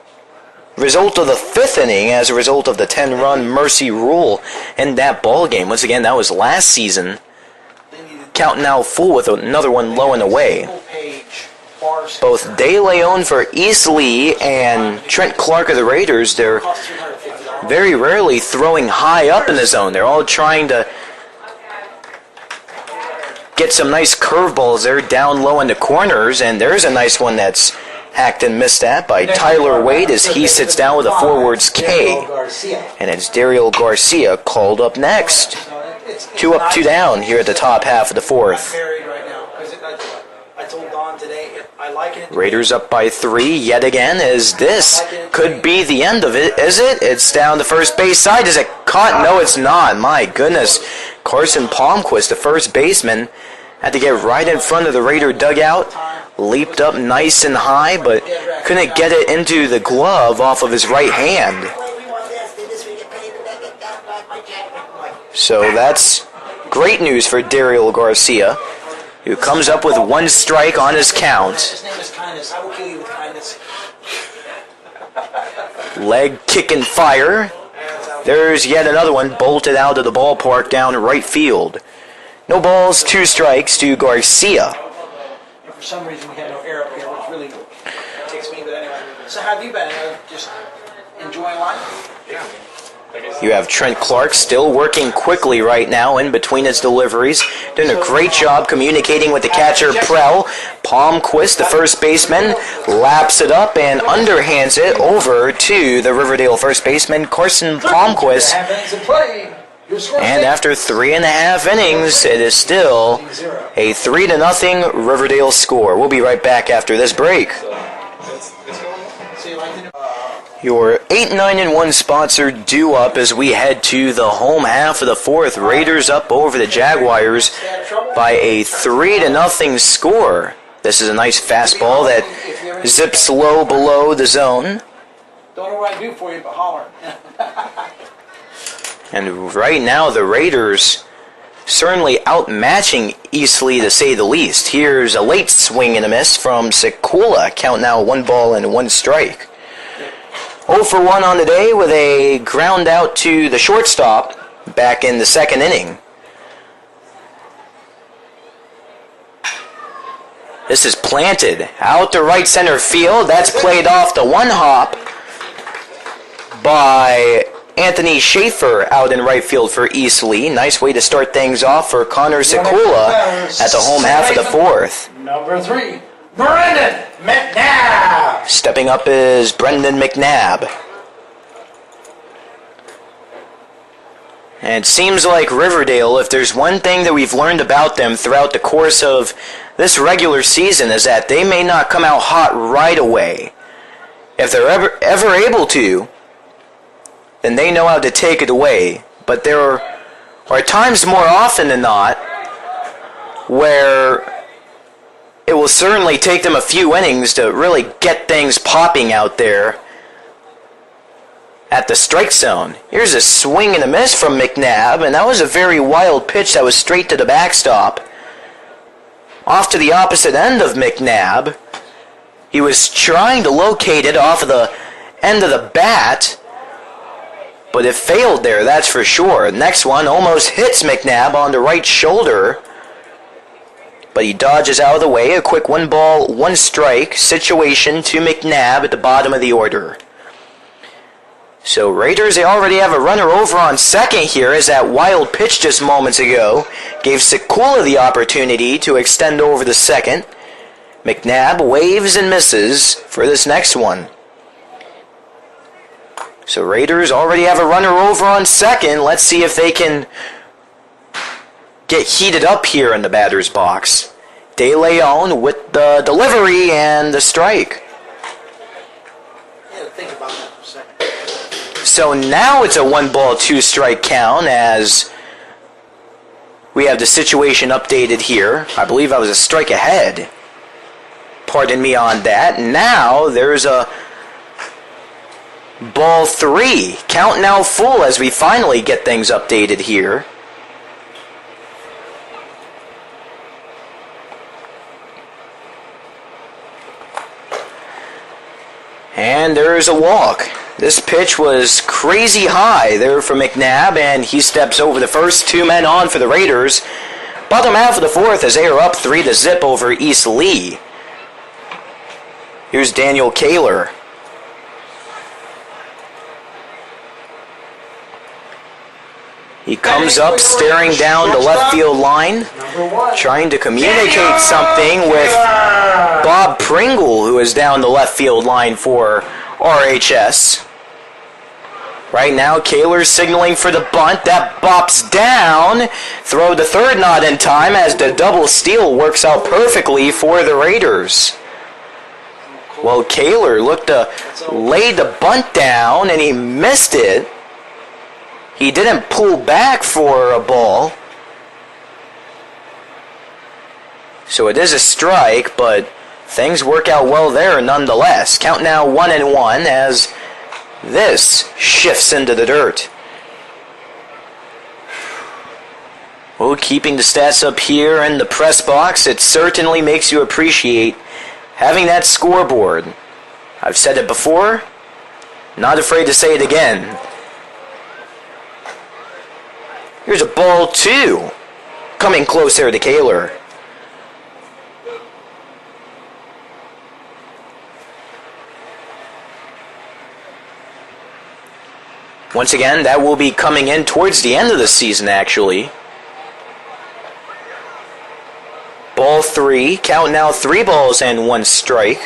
result of the fifth inning as a result of the 10-run mercy rule in that ball game. Once again, that was last season. Count now full with another one low and away. Both De Leon for East Lee and Trent Clark of the Raiders, they're very rarely throwing high up in the zone. They're all trying to get some nice curveballs there down low in the corners, and there's a nice one that's hacked and missed at by Tyler Wade as he sits down with a forwards K. And it's Daryl Garcia called up next. 2 up, 2 down here at the top half of the fourth. Raiders up by 3 yet again, as this could be the end of it, is it? It's down the first base side. Is it caught? No, it's not. My goodness. Carson Palmquist, the first baseman, had to get right in front of the Raider dugout, leaped up nice and high, but couldn't get it into the glove off of his right hand. So that's great news for Daryl Garcia, who comes up with 1 strike on his count. His name is Kindness. I will kill you with kindness. Leg kick and fire. There's yet another one bolted out of the ballpark down right field. No balls, 2 strikes to Garcia. And for some reason we have no air up here, which really takes me. But anyway, so how have you been? Just enjoying life? Yeah. You have Trent Clark still working quickly right now in between his deliveries, doing a great job communicating with the catcher Prell. Palmquist, the first baseman, laps it up and underhands it over to the Riverdale first baseman Carson Palmquist. And after 3.5 innings, it is still a 3-0 Riverdale score. We'll be right back after this break. Your 8-9-1 sponsor due up as we head to the home half of the fourth. Raiders up over the Jaguars by a 3-0 score. This is a nice fastball that zips low below the zone. Don't know what I do for you, but holler. And right now the Raiders certainly outmatching East Lee to say the least. Here's a late swing and a miss from Sekula. Count now 1 ball and 1 strike. 0 for 1 on the day with a ground out to the shortstop back in the second inning. This is planted out to right center field. That's played off the 1 hop by Anthony Schaefer out in right field for East Lee. Nice way to start things off for Connor Sekula at the home half of the fourth. Number 3, Brendan McNabb. Stepping up is Brendan McNabb. And it seems like Riverdale, if there's one thing that we've learned about them throughout the course of this regular season, is that they may not come out hot right away. If they're ever able to, then they know how to take it away. But there are times more often than not where it will certainly take them a few innings to really get things popping out there at the strike zone. Here's a swing and a miss from McNabb, and that was a very wild pitch that was straight to the backstop. Off to the opposite end of McNabb. He was trying to locate it off of the end of the bat, but it failed there, that's for sure. Next one almost hits McNabb on the right shoulder. but he dodges out of the way. A quick 1 ball, 1 strike situation to McNabb at the bottom of the order. So Raiders, they already have a runner over on second here, as that wild pitch just moments ago gave Sikula the opportunity to extend over to second. McNabb waves and misses for this next one. So Raiders already have a runner over on second. Let's see if they can get heated up here in the batter's box. De Leon with the delivery and the strike. Yeah, think about that for a second. So now it's a 1 ball, 2 strike count, as we have the situation updated here. I believe I was a strike ahead. Pardon me on that. Now there's a ball 3. Count now full as we finally get things updated here. And there's a walk. This pitch was crazy high there for McNabb, and he steps over the first. 2 men on for the Raiders. Bottom half of the 4th as they are up 3-0 over East Lee. Here's Daniel Kaler. He comes up staring down the left field line, trying to communicate something with Bob Pringle, who is down the left field line for RHS. Right now, Kaler's signaling for the bunt. That bops down. Throw to third, not in time, as the double steal works out perfectly for the Raiders. Well, Kaler looked to lay the bunt down, and he missed it. He didn't pull back for a ball. So it is a strike, but things work out well there nonetheless. Count now 1-1 as this shifts into the dirt. Well, keeping the stats up here in the press box, it certainly makes you appreciate having that scoreboard. I've said it before, not afraid to say it again. Here's a ball 2, coming closer to Kaler. Once again, that will be coming in towards the end of the season, actually. Ball 3, count now 3 balls and 1 strike.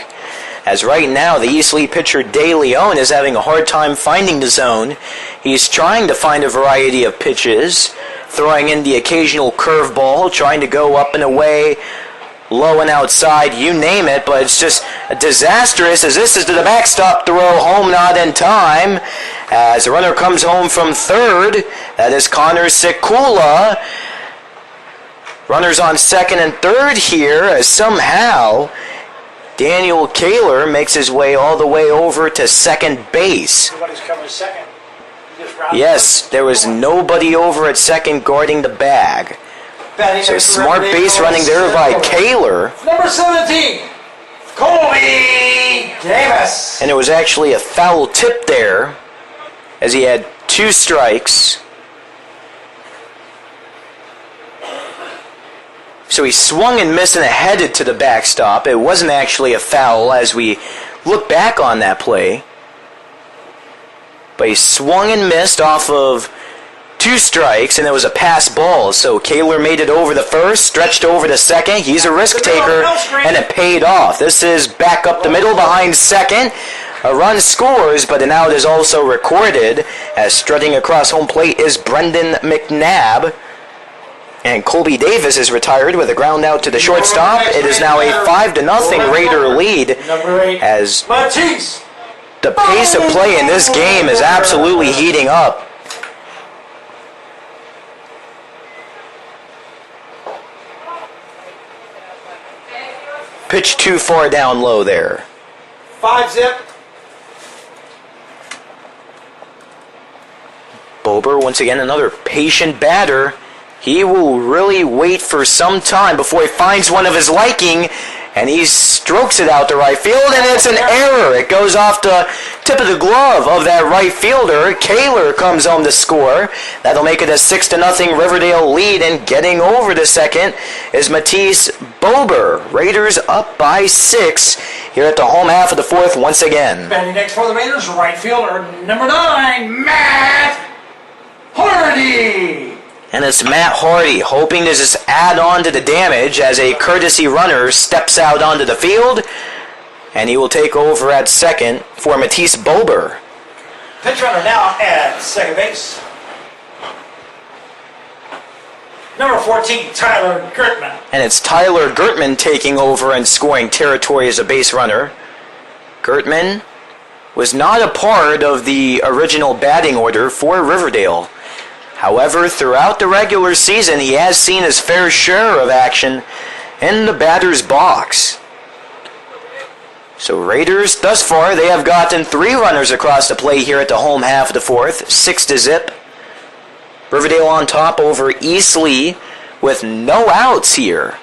As right now, the East Lee pitcher De Leon is having a hard time finding the zone. He's trying to find a variety of pitches, throwing in the occasional curveball, trying to go up and away, low and outside, you name it, but it's just disastrous as this is to the backstop throw, home not in time. As the runner comes home from third, that is Connor Sikula. Runners on second and third here, as somehow Daniel Kaler makes his way all the way over to second base. Nobody's coming second. Yes, there was nobody over at second guarding the bag. So smart base running there by Kaler. Number 17, Colby Davis. And it was actually a foul tip there, as he had 2 strikes. So he swung and missed and headed to the backstop. It wasn't actually a foul as we look back on that play. But he swung and missed off of 2 strikes, and it was a pass ball. So Kaler made it over the first, stretched over to second. He's a risk taker, and it paid off. This is back up the middle behind second. A run scores, but an out is also recorded, as strutting across home plate is Brendan McNabb. And Colby Davis is retired with a ground out to the shortstop. It is now a 5-0 Raider lead, as the pace of play in this game is absolutely heating up. Pitch too far down low there. 5-0. Bober, once again, another patient batter. He will really wait for some time before he finds one of his liking, And he strokes it out to right field, and it's an error. It goes off the tip of the glove of that right fielder. Kaler comes home to score. That'll make it a 6-0 Riverdale lead, and getting over to second is Matisse Bober. Raiders up by 6 here at the home half of the fourth once again. Batting next for the Raiders, right fielder, number 9, Matt Hardy. And it's Matt Hardy hoping to just add on to the damage as a courtesy runner steps out onto the field. And he will take over at second for Matisse Bober. Pitch runner now at second base. Number 14, Tyler Gertman. And it's Tyler Gertman taking over and scoring territory as a base runner. Gertman was not a part of the original batting order for Riverdale. However, throughout the regular season, he has seen his fair share of action in the batter's box. So Raiders, thus far, they have gotten 3 runners across the plate here at the home half of the fourth, 6-0. Riverdale on top over East Lee with no outs here.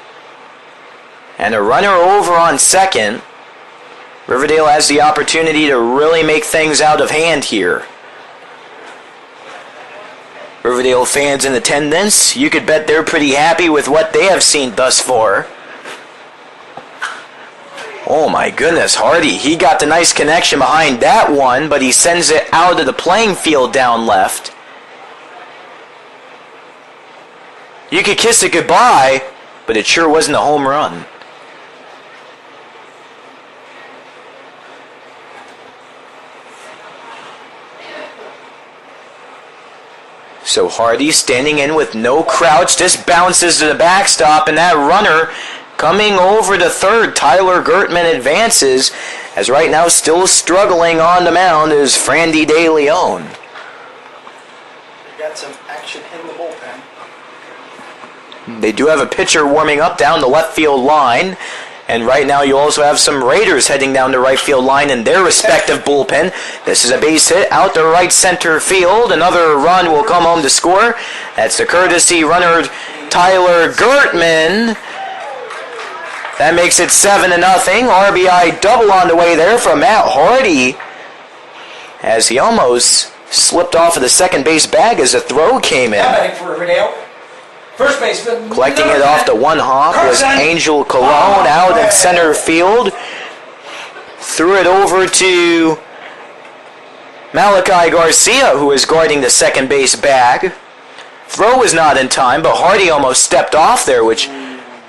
And a runner over on second. Riverdale has the opportunity to really make things out of hand here. Riverdale fans in attendance, you could bet they're pretty happy with what they have seen thus far. Oh my goodness, Hardy, he got the nice connection behind that one, but he sends it out of the playing field down left. You could kiss it goodbye, but it sure wasn't a home run. So Hardy standing in with no crouch, just bounces to the backstop, and that runner coming over to third, Tyler Gertman advances, as right now still struggling on the mound is Frandy De Leon. They got some action in the bullpen. They do have a pitcher warming up down the left field line. And right now you also have some Raiders heading down the right field line in their respective bullpen. This is a base hit out to right center field. Another run will come home to score. That's the courtesy runner Tyler Gertman. That makes it 7-0. RBI double on the way there from Matt Hardy, as he almost slipped off of the second base bag as the throw came in. Batting for Riverdale. First baseman. Collecting it off the one hop was Angel Colon out in center field. Threw it over to Malachi Garcia, who is guarding the second base bag. Throw was not in time, but Hardy almost stepped off there, which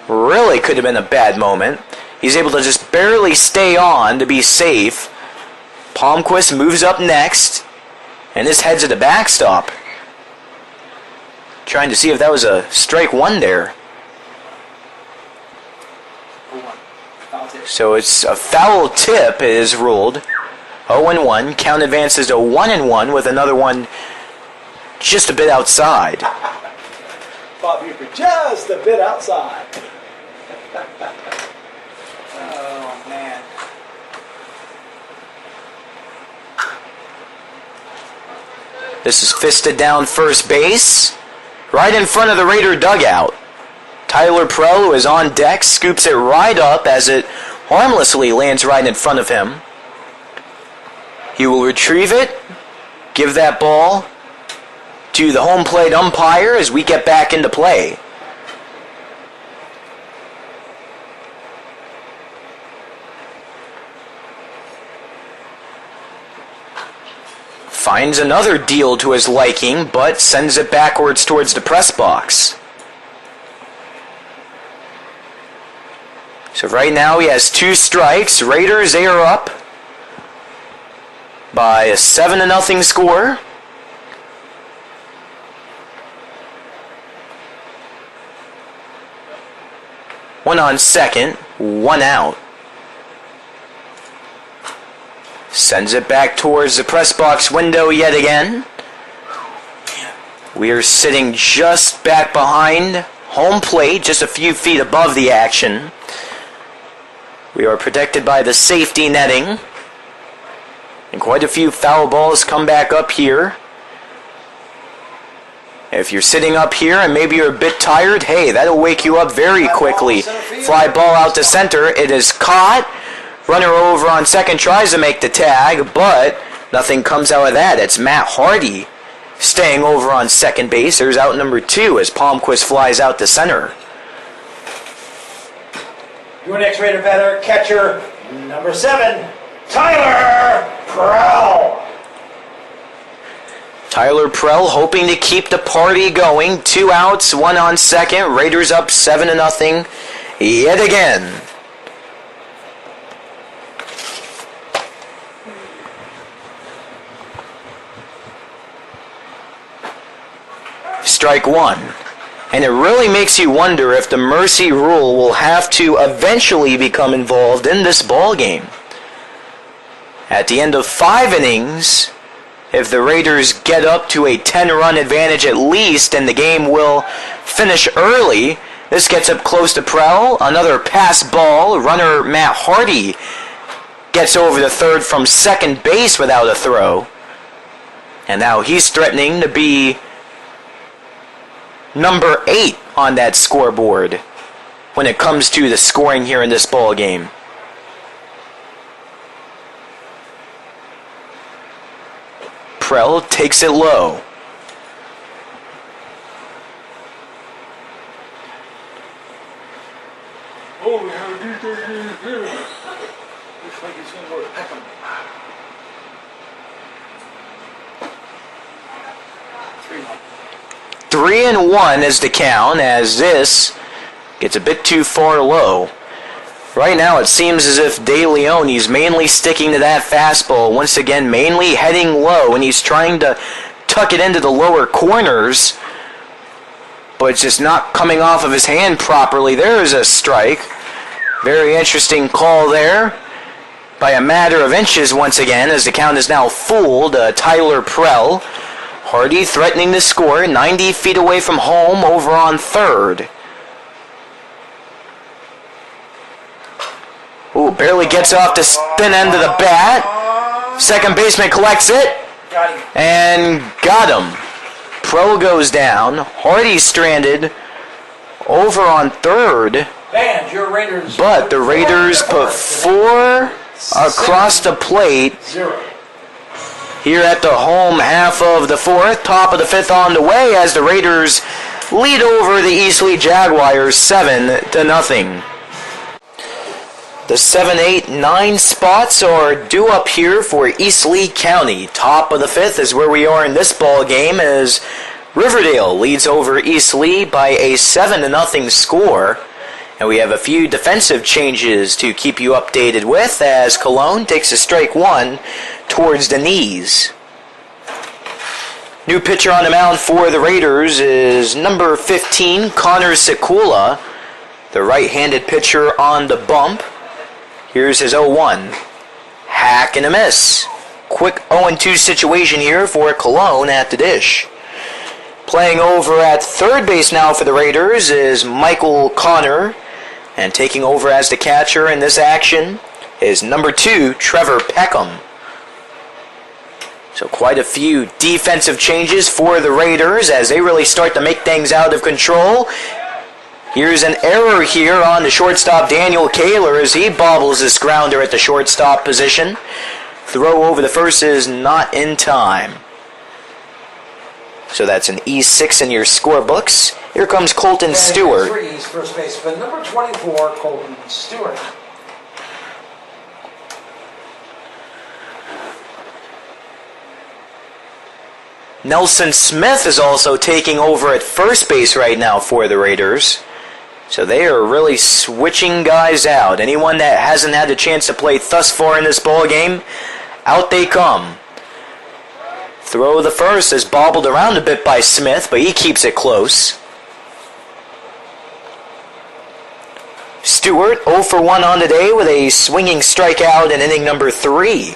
really could have been a bad moment. He's able to just barely stay on to be safe. Palmquist moves up next, and this heads to the backstop. Trying to see if that was a strike one there. So it's a foul tip is ruled. 0-1. Count advances to 1-1 with another one just a bit outside. Bob Hooper just a bit outside. Oh, man. This is fisted down first base, right in front of the Raider dugout. Tyler Prell, who is on deck, scoops it right up as it harmlessly lands right in front of him. He will retrieve it, give that ball to the home plate umpire as we get back into play. Finds another deal to his liking, but sends it backwards towards the press box. So right now he has 2 strikes. Raiders, they are up by a 7-0 score. One on second, 1 out. Sends it back towards the press box window yet again. We are sitting just back behind home plate, just a few feet above the action. We are protected by the safety netting. And quite a few foul balls come back up here. If you're sitting up here and maybe you're a bit tired, hey, that'll wake you up very quickly. Fly ball out to center. It is caught. Runner over on second tries to make the tag, but nothing comes out of that. It's Matt Hardy staying over on second base. There's out number 2 as Palmquist flies out to center. Your next Raider batter, catcher, number 7, Tyler Prell. Tyler Prell hoping to keep the party going. 2 outs, 1 on second. Raiders up 7-0 yet again. Strike 1. And it really makes you wonder if the mercy rule will have to eventually become involved in this ball game. At the end of 5 innings, if the Raiders get up to a 10-run advantage at least, and the game will finish early, this gets up close to Prell. Another pass ball. Runner Matt Hardy gets over the third from second base without a throw. And now he's threatening to be number 8 on that scoreboard when it comes to the scoring here in this ball game. Prell takes it low. Looks like he's going to go to Peckham. 3-1 is the count, as this gets a bit too far low. Right now it seems as if De Leon is mainly sticking to that fastball. Once again, mainly heading low, and he's trying to tuck it into the lower corners, but it's just not coming off of his hand properly. There's a strike. Very interesting call there by a matter of inches once again, as the count is now full to Tyler Prell. Hardy threatening to score, 90 feet away from home over on third. Ooh, barely gets off the spin end of the bat. Second baseman collects it. And got him. Prell goes down. Hardy stranded over on third. But the Raiders put 4 across the plate. Here at the home half of the 4th, top of the 5th on the way, as the Raiders lead over the East Jaguars 7-0. The 7, 8, 9 spots are due up here for East Lee County. Top of the 5th is where we are in this ball game, as Riverdale leads over East Lee by a 7-0 score. And we have a few defensive changes to keep you updated with, as Cologne takes a strike 1 towards the knees. New pitcher on the mound for the Raiders is number 15, Connor Sikula, the right-handed pitcher on the bump. Here's his 0-1. Hack and a miss. Quick 0-2 situation here for Cologne at the dish. Playing over at third base now for the Raiders is Michael Connor. And taking over as the catcher in this action is number 2, Trevor Peckham. So quite a few defensive changes for the Raiders as they really start to make things out of control. Here's an error here on the shortstop, Daniel Kaler, as he bobbles this grounder at the shortstop position. Throw over the first is not in time. So that's an E6 in your scorebooks. Here comes Colton Stewart. First baseman, number 24, Colton Stewart. Nelson Smith is also taking over at first base right now for the Raiders. So they are really switching guys out. Anyone that hasn't had a chance to play thus far in this ball game, out they come. Throw the first is bobbled around a bit by Smith, but he keeps it close. Stewart 0 for 1 on the day with a swinging strikeout in inning number 3.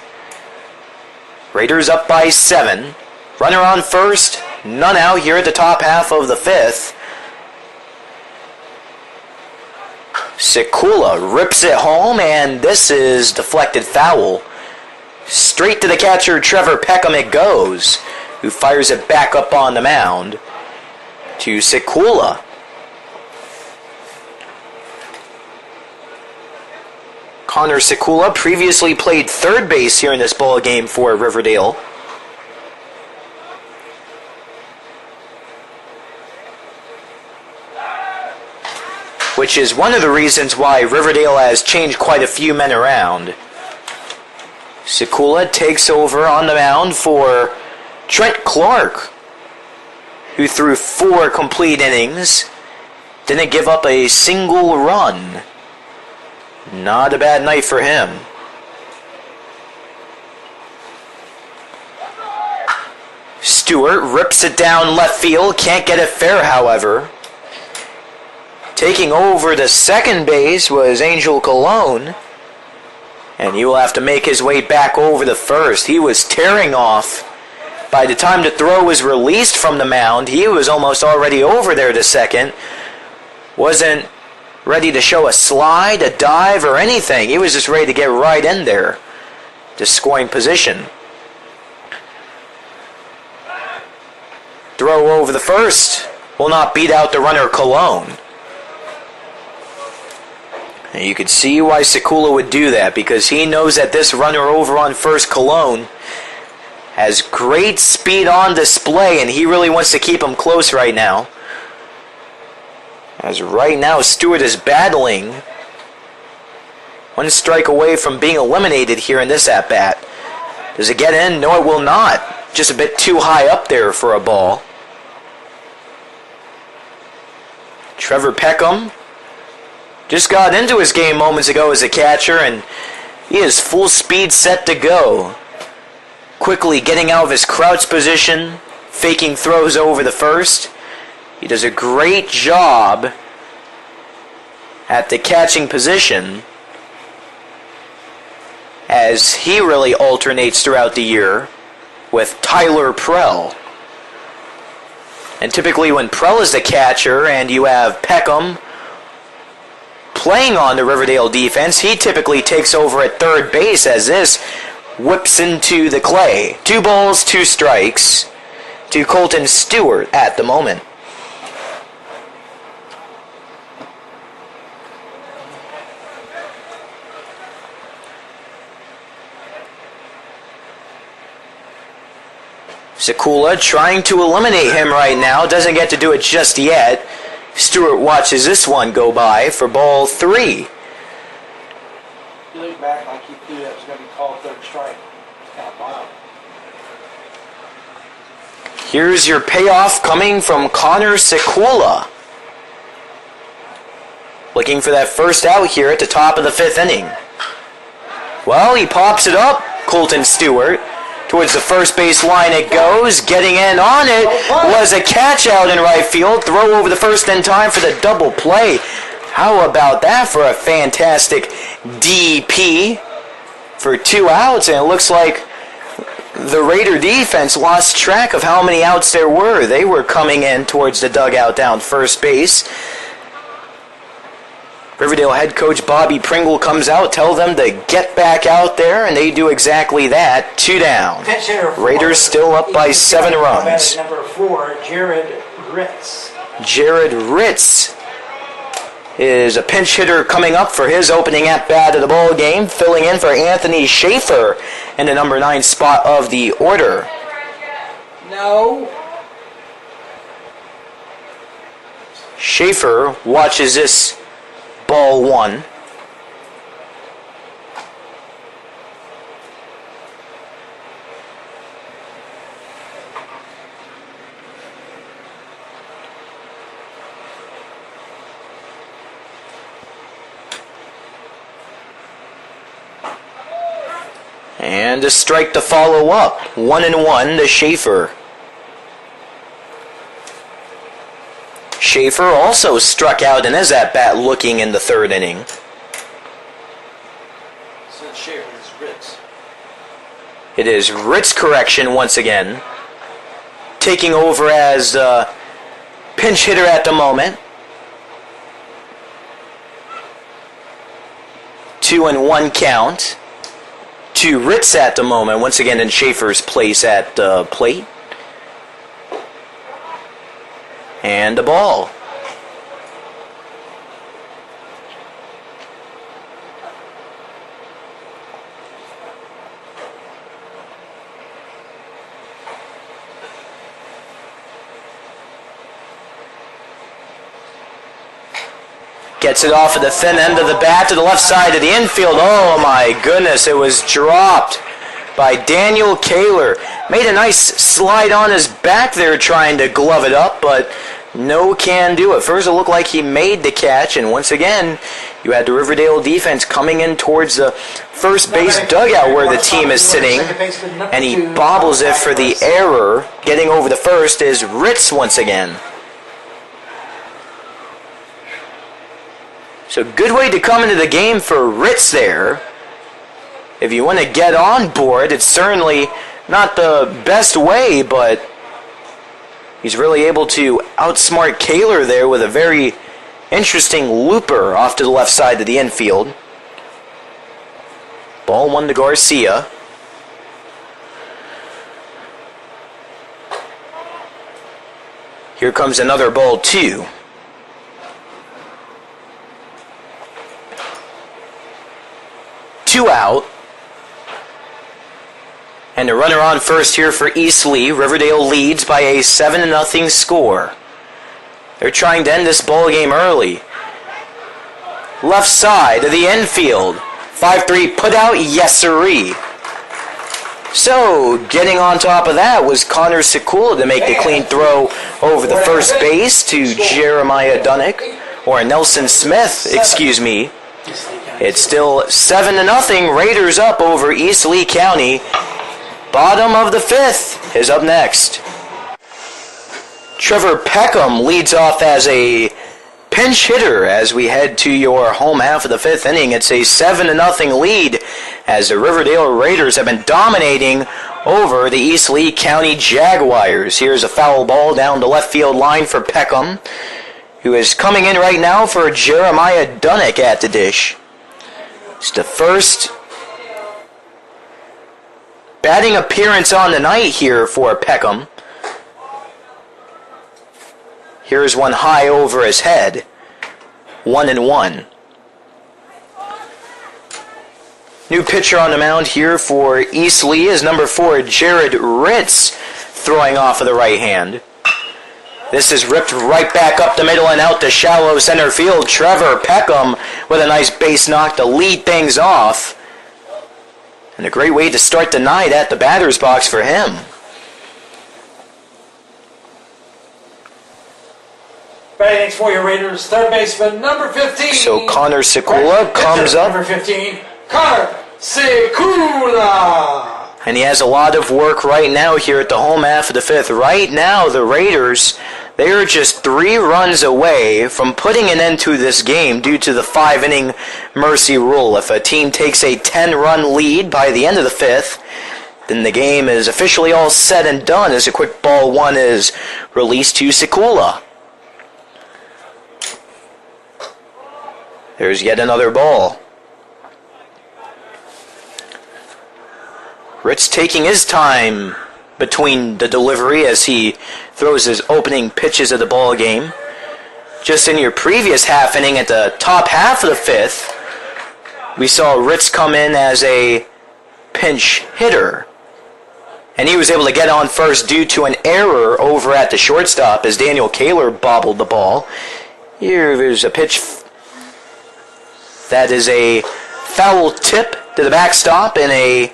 Raiders up by 7. Runner on first, none out here at the top half of the 5th. Sikula rips it home, and this is deflected foul. Straight to the catcher, Trevor Peckham it goes, who fires it back up on the mound. to Sikula. Connor Sikula previously played third base here in this ball game for Riverdale. Which is one of the reasons why Riverdale has changed quite a few men around. Sikula takes over on the mound for Trent Clark, who threw 4 complete innings, didn't give up a single run. Not a bad night for him. Stewart rips it down left field, can't get it fair, however. Taking over to second base was Angel Colon, and he will have to make his way back over to first. He was tearing off. By the time the throw was released from the mound, he was almost already over there to second. Wasn't ready to show a slide, a dive, or anything. He was just ready to get right in there to scoring position. Throw over the first will not beat out the runner Colon. And you could see why Sikula would do that, because he knows that this runner over on first, Colon, has great speed on display, and he really wants to keep him close right now. As right now, Stewart is battling. 1 strike away from being eliminated here in this at-bat. Does it get in? No, it will not. Just a bit too high up there for a ball. Trevor Peckham just got into his game moments ago as a catcher, and he is full speed set to go. Quickly getting out of his crouch position, faking throws over the first. He does a great job at the catching position, as he really alternates throughout the year with Tyler Prell. And typically when Prell is the catcher and you have Peckham playing on the Riverdale defense, he typically takes over at third base as this whips into the clay. 2 balls, 2 strikes to Colton Stewart at the moment. Sikula trying to eliminate him right now. Doesn't get to do it just yet. Stewart watches this one go by for ball 3. You look back like he threw that was going to be called third strike. Kind of wild. Here's your payoff coming from Connor Sikula. Looking for that first out here at the top of the 5th inning. Well, he pops it up, Colton Stewart. Towards the first base line it goes. Getting in on it was a catch out in right field. Throw over the first in time for the double play. How about that for a fantastic DP for 2 outs? And it looks like the Raider defense lost track of how many outs there were. They were coming in towards the dugout down first base. Riverdale head coach Bobby Pringle comes out, tell them to get back out there, and they do exactly that. 2 down. Raiders still up by 7 runs. Number 4, Jared Ritz. Jared Ritz is a pinch hitter coming up for his opening at-bat of the ball game, filling in for Anthony Schaefer in the number 9 spot of the order. No. Schaefer watches this ball 1. And a strike to follow up. 1-1 to Schaefer. Schaefer also struck out in his at-bat looking in the 3rd inning. So Schaefer is Ritz. It is Ritz correction once again. Taking over as the pinch hitter at the moment. 2-1 count to Ritz at the moment. Once again in Schaefer's place at the plate. And And the ball. Gets it off of the thin end of the bat to the left side of the infield. Oh my goodness, it was dropped by Daniel Kaler. Made a nice slide on his back there trying to glove it up, but no can do. At first it looked like he made the catch, and once again, you had the Riverdale defense coming in towards the first base dugout where the team is sitting, and he bobbles it for the error. Getting over the first is Ritz once again. So good way to come into the game for Ritz there. If you want to get on board, it's certainly not the best way, but he's really able to outsmart Kaler there with a very interesting looper off to the left side of the infield. Ball 1 to Garcia. Here comes another ball 2. 2 out. And the runner on first here for East Lee. Riverdale leads by a 7-0 score. They're trying to end this ball game early. Left side of the infield. 5-3 put out, yes sirree. So, getting on top of that was Connor Sikula to make the clean throw over the first base to Jeremiah Dunnick, or Nelson Smith, excuse me. It's still 7-0, Raiders up over East Lee County. Bottom of the 5th is up next. Trevor Peckham leads off as a pinch hitter as we head to your home half of the 5th inning. It's a 7-0 lead as the Riverdale Raiders have been dominating over the East Lee County Jaguars. Here's a foul ball down the left field line for Peckham, who is coming in right now for Jeremiah Dunnick at the dish. It's the first batting appearance on the night here for Peckham. Here's one high over his head. 1-1. New pitcher on the mound here for East Lee is number 4, Jared Ritz, throwing off of the right hand. This is ripped right back up the middle and out to shallow center field. Trevor Peckham with a nice base knock to lead things off. And a great way to start the night at the batter's box for him. Batting for your Raiders, third baseman, number 15. So Connor Sikula comes up. Number 15, Connor Sikula. And he has a lot of work right now here at the home half of the 5th. Right now, the Raiders, they are just 3 runs away from putting an end to this game due to the 5-inning mercy rule. If a team takes a 10-run lead by the end of the 5th, then the game is officially all said and done as a quick ball 1 is released to Sikula. There's yet another ball. Ritz taking his time between the delivery as he throws his opening pitches of the ball game. Just in your previous half inning at the top half of the 5th, we saw Ritz come in as a pinch hitter. And he was able to get on first due to an error over at the shortstop as Daniel Kaler bobbled the ball. Here's a pitch that is a foul tip to the backstop and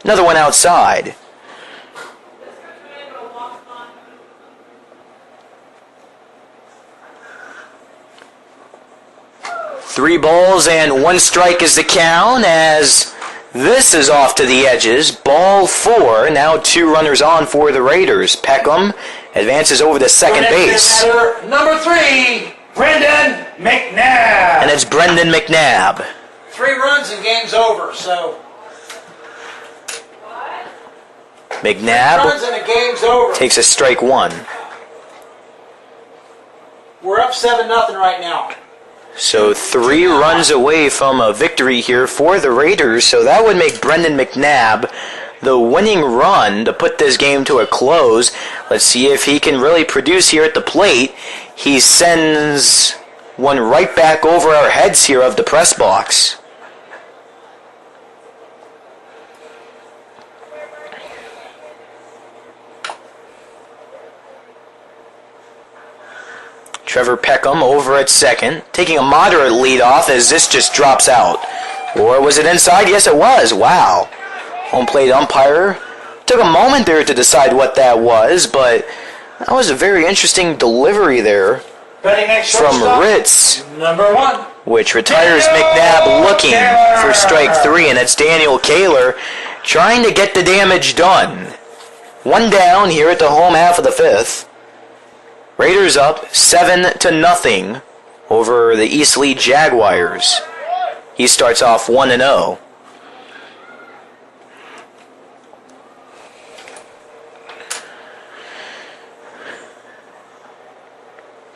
another one outside. Three balls and 1 strike is the count as this is off to the edges. Ball 4. Now 2 runners on for the Raiders. Peckham advances over to second base. Number 3, Brendan McNabb. And it's Brendan McNabb. 3 runs and game's over, so... McNabb 3 runs and the game's over. takes a strike 1. We're up 7-0 right now. So 3 runs away from a victory here for the Raiders. So that would make Brendan McNabb the winning run to put this game to a close. Let's see if he can really produce here at the plate. he sends one right back over our heads here of the press box. Trevor Peckham over at second, taking a moderate lead off as this just drops out. Or was it inside? Yes, it was. Wow. Home plate umpire took a moment there to decide what that was, but that was a very interesting delivery there from Ritz, number 1, which retires McNabb looking for strike 3, and it's Daniel Kaler trying to get the damage done. One down here at the home half of the 5th. Raiders up 7-0 over the East Lee Jaguars. He starts off 1-0.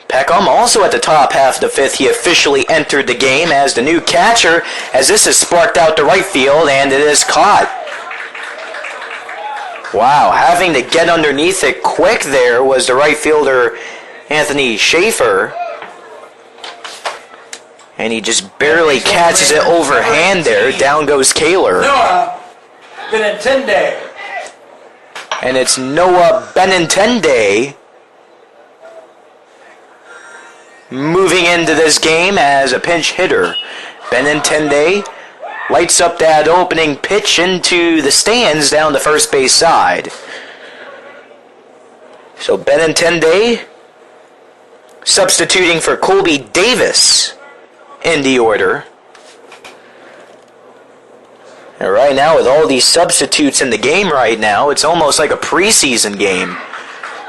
Peckham also at the top half of the 5th. He officially entered the game as the new catcher, as this is sparked out to right field, and it is caught. Wow, having to get underneath it quick there was the right fielder, Anthony Schaefer. And he just barely catches it overhand there. Down goes Kaler. Noah Benintende. And it's Noah Benintende moving into this game as a pinch hitter. Benintende lights up that opening pitch into the stands down the first base side. So Benintende substituting for Colby Davis in the order. And right now, with all these substitutes in the game right now, it's almost like a preseason game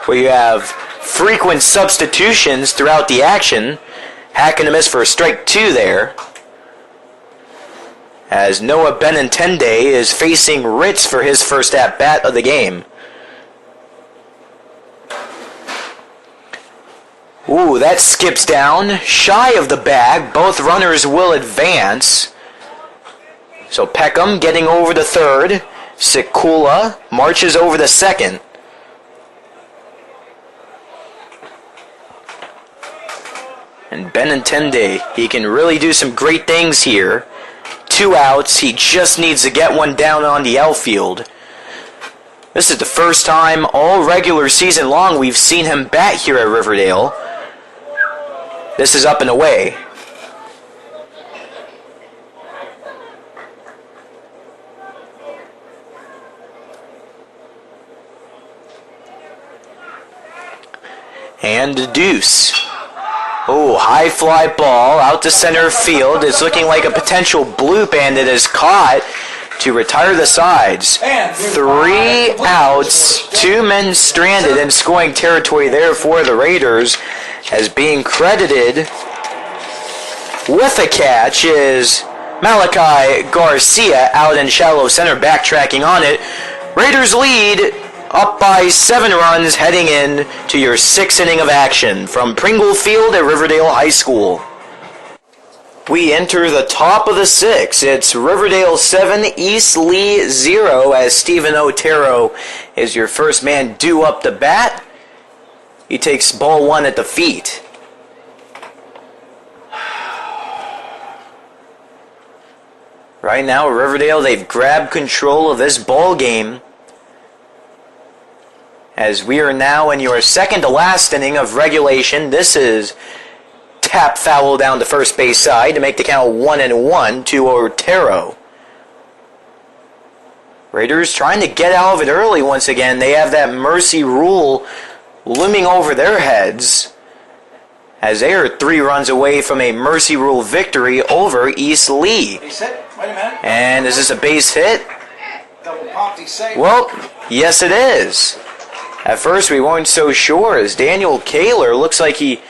where you have frequent substitutions throughout the action. Hacking a miss for a strike 2 there, as Noah Benintende is facing Ritz for his first at-bat of the game. Ooh, that skips down, shy of the bag. Both runners will advance. So Peckham getting over the third. Sikula marches over the second. And Benintende, he can really do some great things here. 2 outs, he just needs to get one down on the outfield. This is the first time all regular season long we've seen him bat here at Riverdale. This is up and away. And the deuce. Oh, high fly ball out to center field. It's looking like a potential bloop, and it is caught to retire the sides. 3 outs, 2 men stranded in scoring territory there for the Raiders, as being credited with a catch is Malachi Garcia out in shallow center, backtracking on it. Raiders lead up by 7 runs heading in to your 6th inning of action from Pringle Field at Riverdale High School. We enter the top of the 6th. It's Riverdale 7, East Lee 0, as Stephen Otero is your first man due up the bat. He takes ball 1 at the feet. Right now, Riverdale, they've grabbed control of this ball game, as we are now in your second to last inning of regulation. This is tap foul down the first base side to make the count 1-1 to Otero. Raiders trying to get out of it early once again. They have that mercy rule looming over their heads, as they are 3 runs away from a mercy rule victory over East Lee. Base hit. Wait a minute. And is this a base hit? Double pump, he's safe. Well, yes it is. At first we weren't so sure, as Daniel Kaler looks like he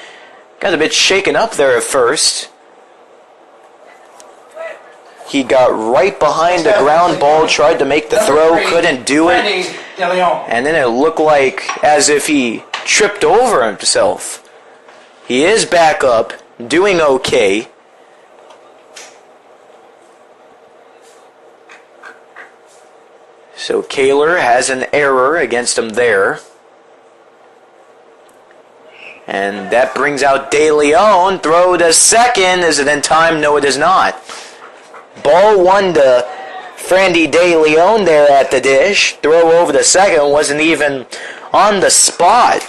got a bit shaken up there at first. He got right behind the ground ball, tried to make the throw, couldn't do it. And then it looked like as if he tripped over himself. He is back up, doing okay. So Kaler has an error against him there. And that brings out De Leon. Throw to second. Is it in time? No, it is not. Ball one to Frandy De Leon there at the dish. Throw over to second. Wasn't even on the spot.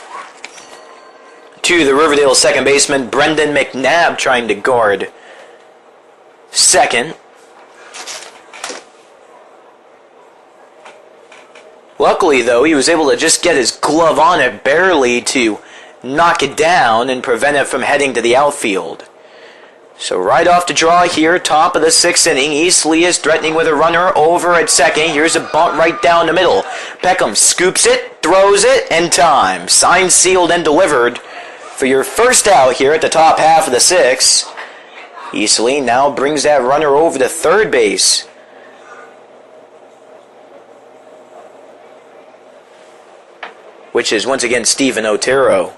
To the Riverdale second baseman, Brendan McNabb, trying to guard second. Luckily, though, he was able to just get his glove on it barely to knock it down and prevent it from heading to the outfield. So right off the draw here, top of the sixth inning, East Lee is threatening with a runner over at second. Here's a bunt right down the middle. Peckham scoops it, throws it, and time. Signed, sealed, and delivered for your first out here at the top half of the sixth. East Lee now brings that runner over to third base. Which is once again Stephen Otero.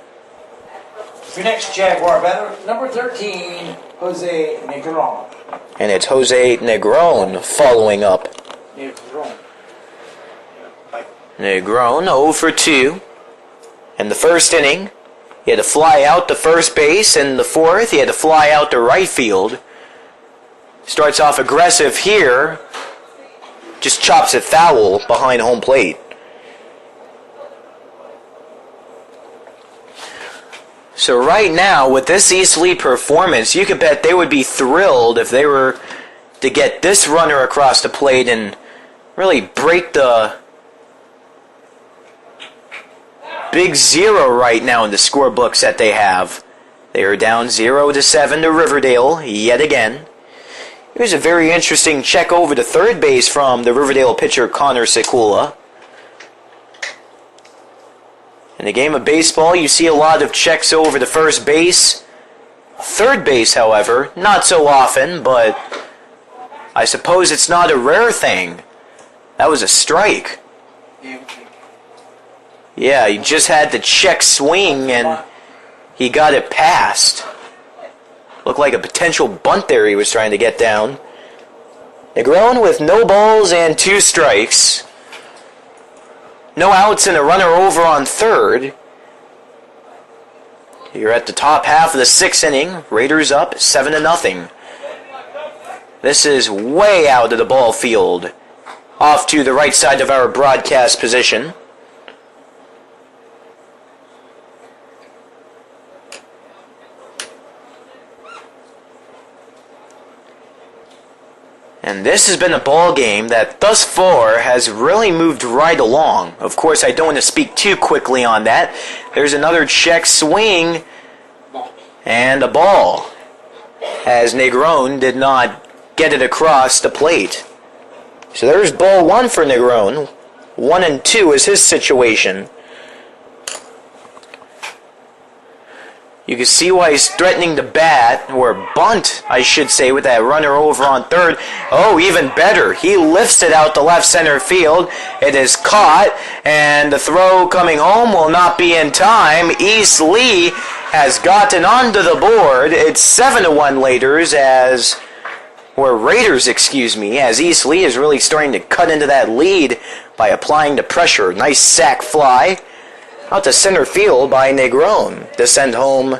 Your next Jaguar batter, number 13, Jose Negron. And it's Jose Negron following up. Negron 0 for 2. In the first inning, he had to fly out to first base. In the fourth, he had to fly out to right field. Starts off aggressive here. Just chops it foul behind home plate. So right now, with this East Lee performance, you could bet they would be thrilled if they were to get this runner across the plate and really break the big 0 right now in the scorebooks that they have. They are down 0-7 to Riverdale yet again. Here's a very interesting check over to third base from the Riverdale pitcher Connor Sikula. In a game of baseball, you see a lot of checks over to first base. Third base, however, not so often, but I suppose it's not a rare thing. That was a strike. Yeah, he just had the check swing and he got it past. Looked like a potential bunt there he was trying to get down. Negron with no balls and 2 strikes. No outs and a runner over on third. You're at the top half of the sixth inning. Raiders up 7-0. This is way out of the ball field. Off to the right side of our broadcast position. And this has been a ball game that thus far has really moved right along. Of course, I don't want to speak too quickly on that. There's another check swing and a ball, as Negron did not get it across the plate. So there's ball 1 for Negron. 1 and 2 is his situation. You can see why he's threatening to bat, or bunt, I should say, with that runner over on third. Oh, even better. He lifts it out to left center field. It is caught, and the throw coming home will not be in time. East Lee has gotten onto the board. It's 7-1 Raiders as East Lee is really starting to cut into that lead by applying the pressure. Nice sac fly out to center field by Negron to send home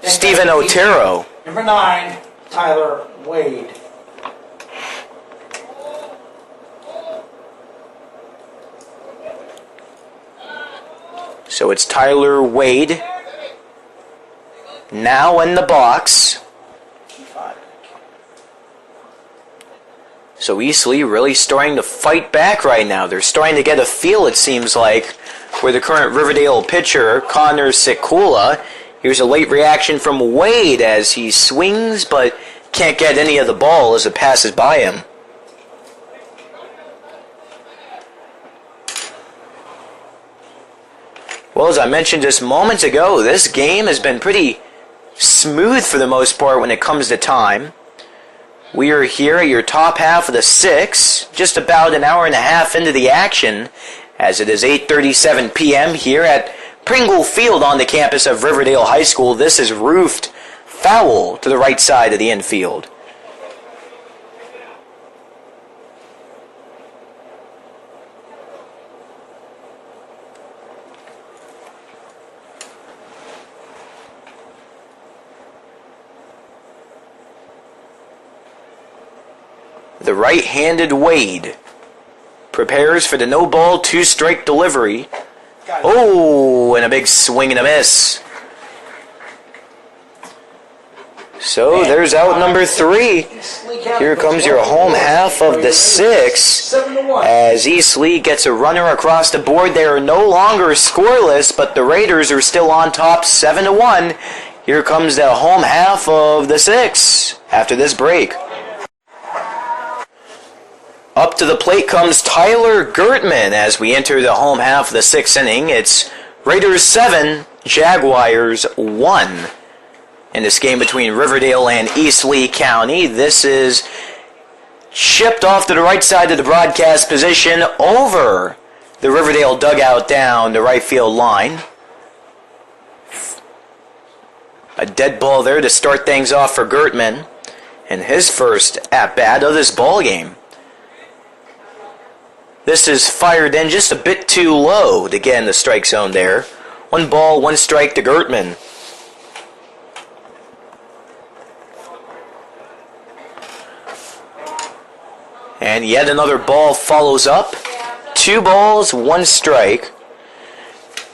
Stephen Otero. Number 9, Tyler Wade. So it's Tyler Wade now in the box. So East Lee really starting to fight back right now. They're starting to get a feel, it seems like, where the current Riverdale pitcher, Connor Sikula. Here's a late reaction from Wade as he swings but can't get any of the ball as it passes by him. Well, as I mentioned just moments ago, this game has been pretty smooth for the most part when it comes to time. We are here at your top half of the sixth, just about an hour and a half into the action, as it is 8:37 p.m. here at Pringle Field on the campus of Riverdale High School. This is roofed foul to the right side of the infield. The right-handed Wade prepares for the no ball, 2-strike delivery. Oh, and a big swing and a miss. So there's out number 3. Here comes your home half of the 6. As East Lee gets a runner across the board, they are no longer scoreless, but the Raiders are still on top 7-1. Here comes the home half of the 6 after this break. Up to the plate comes Tyler Gertman as we enter the home half of the 6th inning. It's Raiders 7, Jaguars 1. In this game between Riverdale and East Lee County, this is shipped off to the right side of the broadcast position over the Riverdale dugout down the right field line. A dead ball there to start things off for Gertman and his first at-bat of this ball game. This is fired in just a bit too low to get in the strike zone there. 1 ball, 1 strike to Gertman. And yet another ball follows up. 2 balls, 1 strike.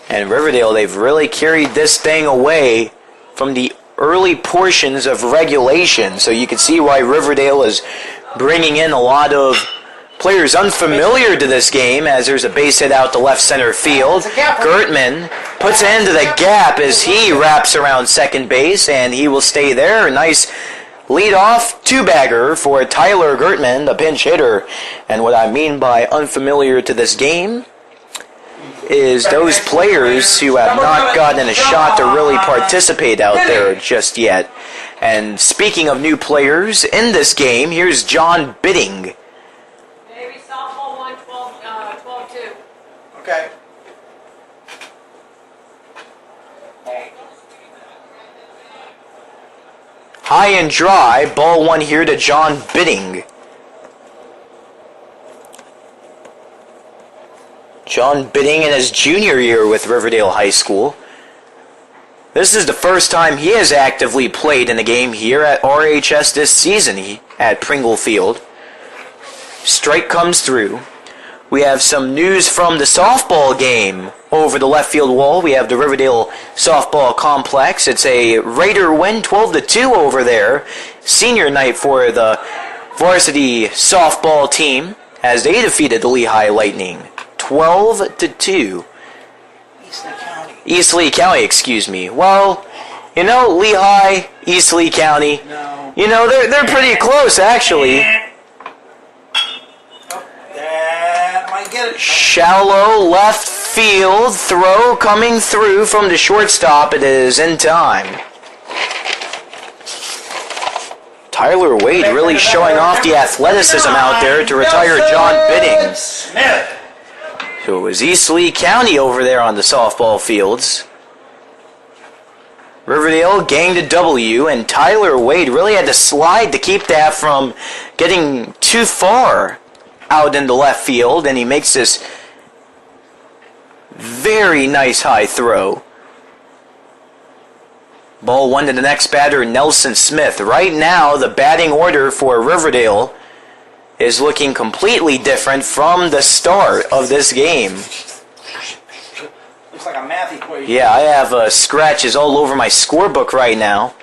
And Riverdale, they've really carried this thing away from the early portions of regulation. So you can see why Riverdale is bringing in a lot of players unfamiliar to this game, as there's a base hit out to left center field. Gertman puts it into the gap as he wraps around second base, and he will stay there. A nice leadoff 2-bagger for Tyler Gertman, the pinch hitter. And what I mean by unfamiliar to this game is those players who have not gotten a shot to really participate out there just yet. And speaking of new players in this game, here's John Bidding. Maybe softball 1, 12-2. Okay. High and dry, ball 1 here to John Bidding. John Bidding in his junior year with Riverdale High School. This is the first time he has actively played in a game here at RHS this season at Pringle Field. Strike comes through. We have some news from the softball game over the left field wall. We have the Riverdale softball complex. It's a Raider win, 12-2 over there. Senior night for the varsity softball team as they defeated the Lehigh Lightning, 12-2. East Lee County, excuse me. Well, you know, Lehigh, East Lee County, No. you know, they're pretty close, actually. That might get it. Shallow left field throw coming through from the shortstop. It is in time. Tyler Wade really showing off the athleticism out there to retire John Bidding. Smith. So it was East Lee County over there on the softball fields. Riverdale gained a W, and Tyler Wade really had to slide to keep that from getting too far out into left field, and he makes this very nice high throw. Ball 1 to the next batter, Nelson Smith. Right now, the batting order for Riverdale is looking completely different from the start of this game. Looks like a math equation. Yeah, I have scratches all over my scorebook right now.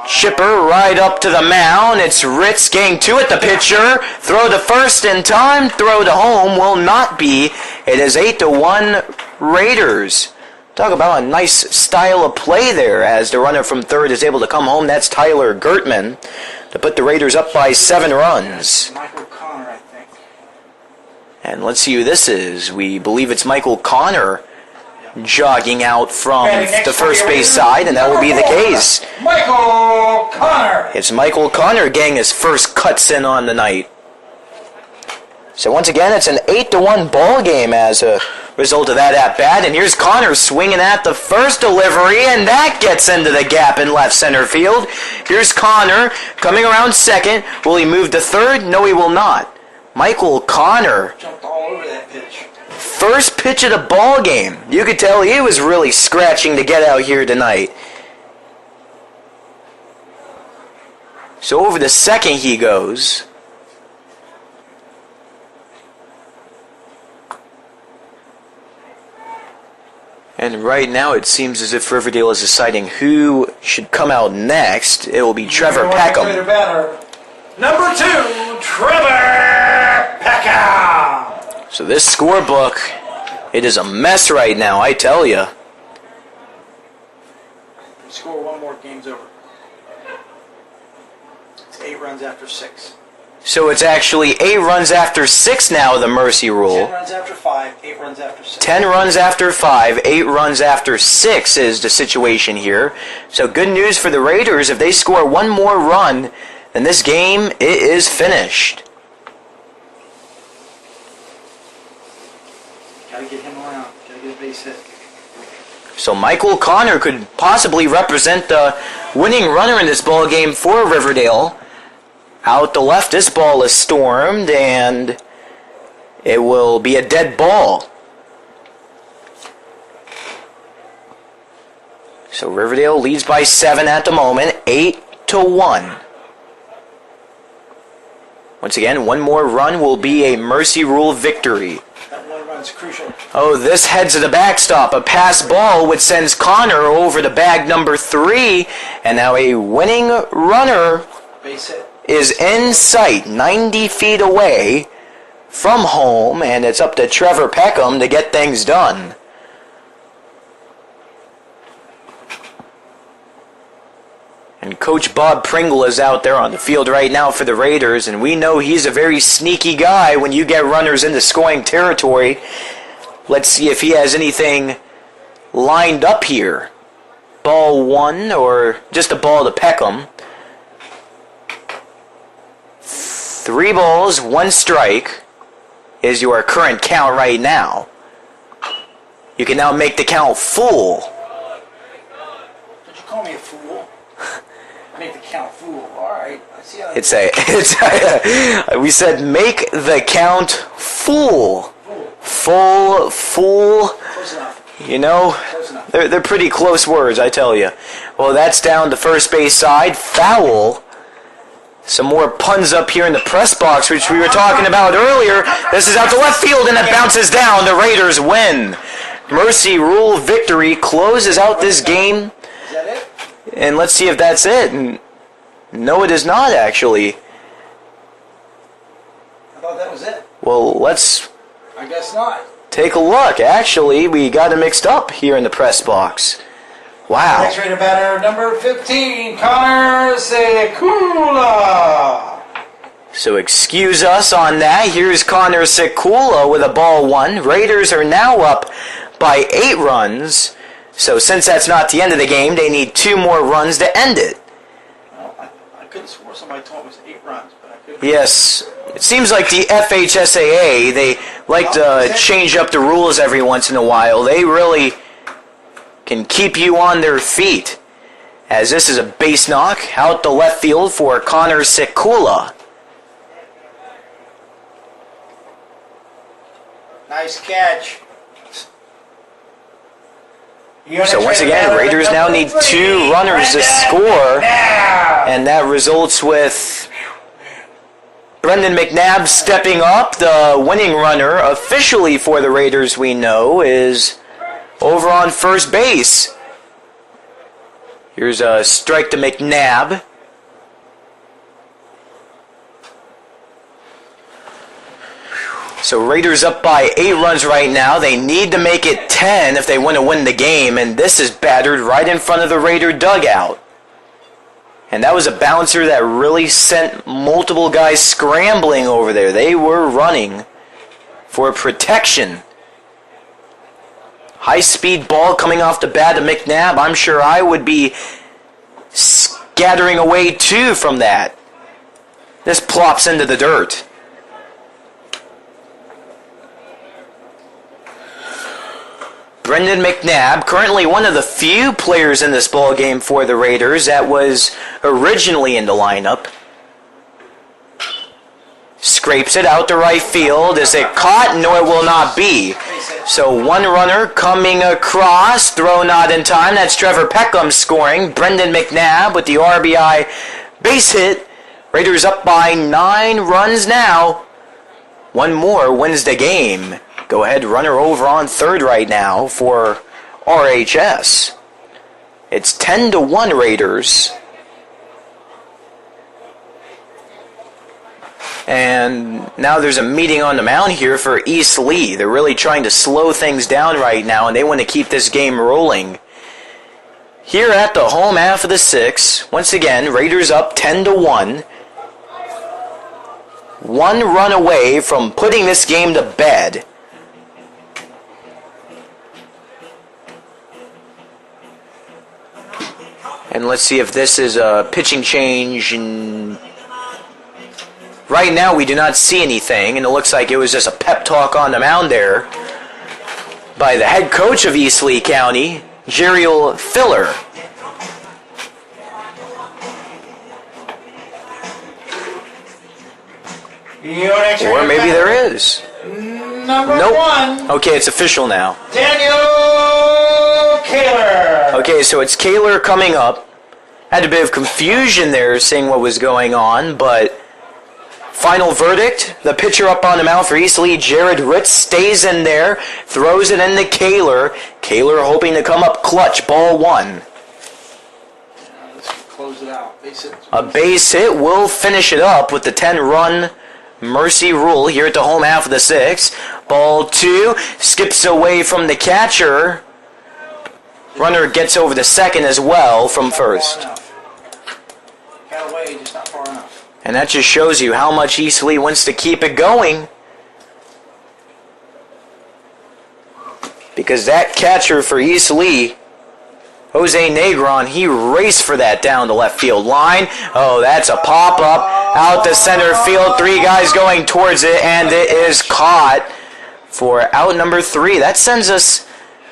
Chipper right up to the mound. It's Ritz getting to it. The pitcher. Throw to first in time. Throw to home will not be. It is 8-1 Raiders. Talk about a nice style of play there as the runner from third is able to come home. That's Tyler Gertman to put the Raiders up by 7 runs. Michael Connor, I think. And let's see who this is. We believe it's Michael Connor jogging out from the first base side, and that will be the case. Michael Connor. It's Michael Connor getting his first cuts in on the night. So once again, it's an 8-1 ball game as a result of that at-bat. And here's Connor swinging at the first delivery, and that gets into the gap in left center field. Here's Connor coming around second. Will he move to third? No, he will not. Michael Connor. Jumped all over that pitch. First pitch of the ball game. You could tell he was really scratching to get out here tonight. So over the second he goes. And right now it seems as if Riverdale is deciding who should come out next. It will be Trevor Peckham. Number 2, Trevor Peckham. So this scorebook, it is a mess right now, I tell you. Score one more, game's over. It's 8 runs after 6. So it's actually 8 runs after 6 now, the mercy rule. 10 runs after 5, 8 runs after 6. 10 runs after 5, 8 runs after 6 is the situation here. So good news for the Raiders. If they score one more run, then this game it is finished. Gotta get him around. Gotta get a base hit. So Michael Connor could possibly represent the winning runner in this ball game for Riverdale. Out the left, this ball is stormed, and it will be a dead ball. So Riverdale leads by 7 at the moment, 8-1. Once again, one more run will be a mercy rule victory. That one run's crucial. Oh, this heads to the backstop. A pass ball which sends Connor over to bag number 3, and now a winning runner Base hit. is in sight, 90 feet away from home, and it's up to Trevor Peckham to get things done. And Coach Bob Pringle is out there on the field right now for the Raiders, and we know he's a very sneaky guy when you get runners into scoring territory. Let's see if he has anything lined up here. Ball 1, or just a ball to Peckham. 3 balls, 1 strike is your current count right now. You can now make the count full. Don't you call me a fool? Make the count fool. Alright. I see how We said make the count full. Full. Close enough. You know, Close enough. they're pretty close words, I tell you. Well, that's down the first base side. Foul. Some more puns up here in the press box, which we were talking about earlier. This is out to left field, and it bounces down. The Raiders win. Mercy rule victory closes out this game. Is that it? And let's see if that's it. And no, it is not, actually. I thought that was it. Well, let's I guess not. take a look. Actually, we got it mixed up here in the press box. Wow. Next rated batter, number 15, Connor Sekula. So excuse us on that. Here's Connor Sekula with a ball 1. Raiders are now up by 8 runs. So since that's not the end of the game, they need 2 more runs to end it. Well, I could have swore somebody told me it was 8 runs, but I couldn't. Yes. It seems like the FHSAA, they like to change up the rules every once in a while. They really can keep you on their feet. As this is a base knock out the left field for Connor Sekula. Nice catch. So once again, Raiders now need 2 runners to score, and that results with Brendan McNabb stepping up. The winning runner officially for the Raiders, we know, is over on first base. Here's a strike to McNabb. So Raiders up by 8 runs right now. They need to make it 10 if they want to win the game, and this is battered right in front of the Raider dugout. And that was a bouncer that really sent multiple guys scrambling over there. They were running for protection. High-speed ball coming off the bat of McNabb. I'm sure I would be scattering away too from that. This plops into the dirt. Brendan McNabb, currently one of the few players in this ball game for the Raiders that was originally in the lineup. Scrapes it out to right field. Is it caught? No, it will not be. So 1 runner coming across. Throw not in time. That's Trevor Peckham scoring. Brendan McNabb with the RBI base hit Raiders up by 9 runs now. One more wins the game. Go ahead, runner over on third right now for RHS. It's 10-1 Raiders. And now there's a meeting on the mound here for East Lee. They're really trying to slow things down right now, and they want to keep this game rolling. Here at the home half of the 6th, once again, Raiders up 10-1. 1 run away from putting this game to bed. And let's see if this is a pitching change. Right now we do not see anything, and it looks like it was just a pep talk on the mound there by the head coach of East Lee County, Jeriel Filler. Or maybe there is. Number 1. Okay, it's official now. Daniel Kaler. Okay, so it's Kaler coming up. Had a bit of confusion there seeing what was going on, but final verdict, the pitcher up on the mound for East Lee, Jared Ritz, stays in there, throws it into Kaler. Kaler hoping to come up clutch, ball 1. Let's close it out. A base hit will finish it up with the 10-run mercy rule here at the home half of the 6th. Ball 2, skips away from the catcher. Runner gets over to second as well from first. Got away, just not far enough. And that just shows you how much East Lee wants to keep it going. Because that catcher for East Lee, Jose Negron, he raced for that down the left field line. Oh, that's a pop-up out to center field. 3 guys going towards it, and it is caught for out number 3. That sends us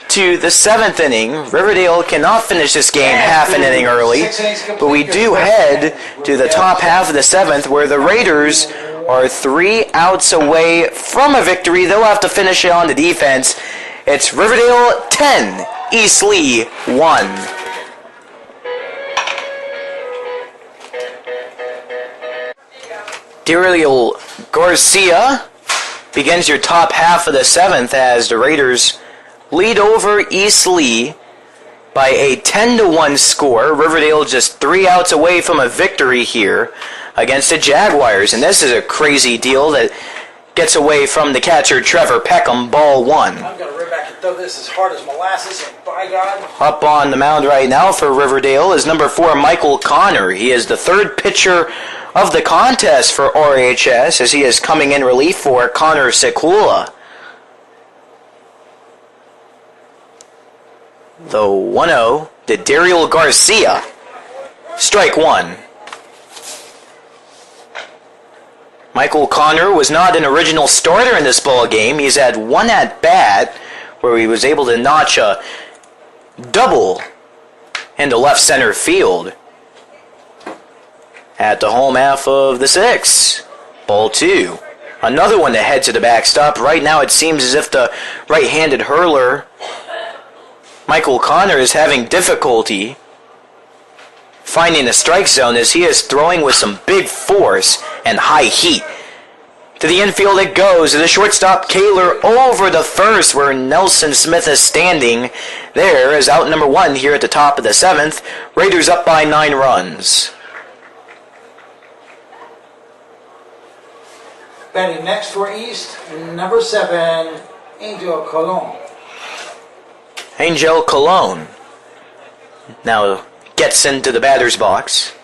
to the 7th inning. Riverdale cannot finish this game half an inning early, but we do head to the top half of the 7th where the Raiders are 3 outs away from a victory. They'll have to finish it on the defense. It's Riverdale 10, East Lee 1. Daryl Garcia begins your top half of the 7th as the Raiders lead over East Lee by a 10-1 score. Riverdale just 3 outs away from a victory here against the Jaguars. And this is a crazy deal that gets away from the catcher Trevor Peckham, ball 1. I'm going to rip back and throw this as hard as molasses, and by God. Up on the mound right now for Riverdale is number 4, Michael Connor. He is the 3rd pitcher of the contest for RHS as he is coming in relief for Connor Sekula. The 1-0 to Daryl Garcia. Strike 1. Michael Connor was not an original starter in this ball game. He's had 1 at-bat where he was able to notch a double into left center field at the home half of the 6th. Ball 2. Another one that heads to the backstop. Right now it seems as if the right-handed hurler Michael Connor is having difficulty finding the strike zone as he is throwing with some big force and high heat. To the infield it goes, to the shortstop Kaler over the first where Nelson Smith is standing. There is out number 1 here at the top of the 7th. Raiders up by 9 runs. Batting next for East, number 7, Angel Colon. Angel Colon now gets into the batter's box.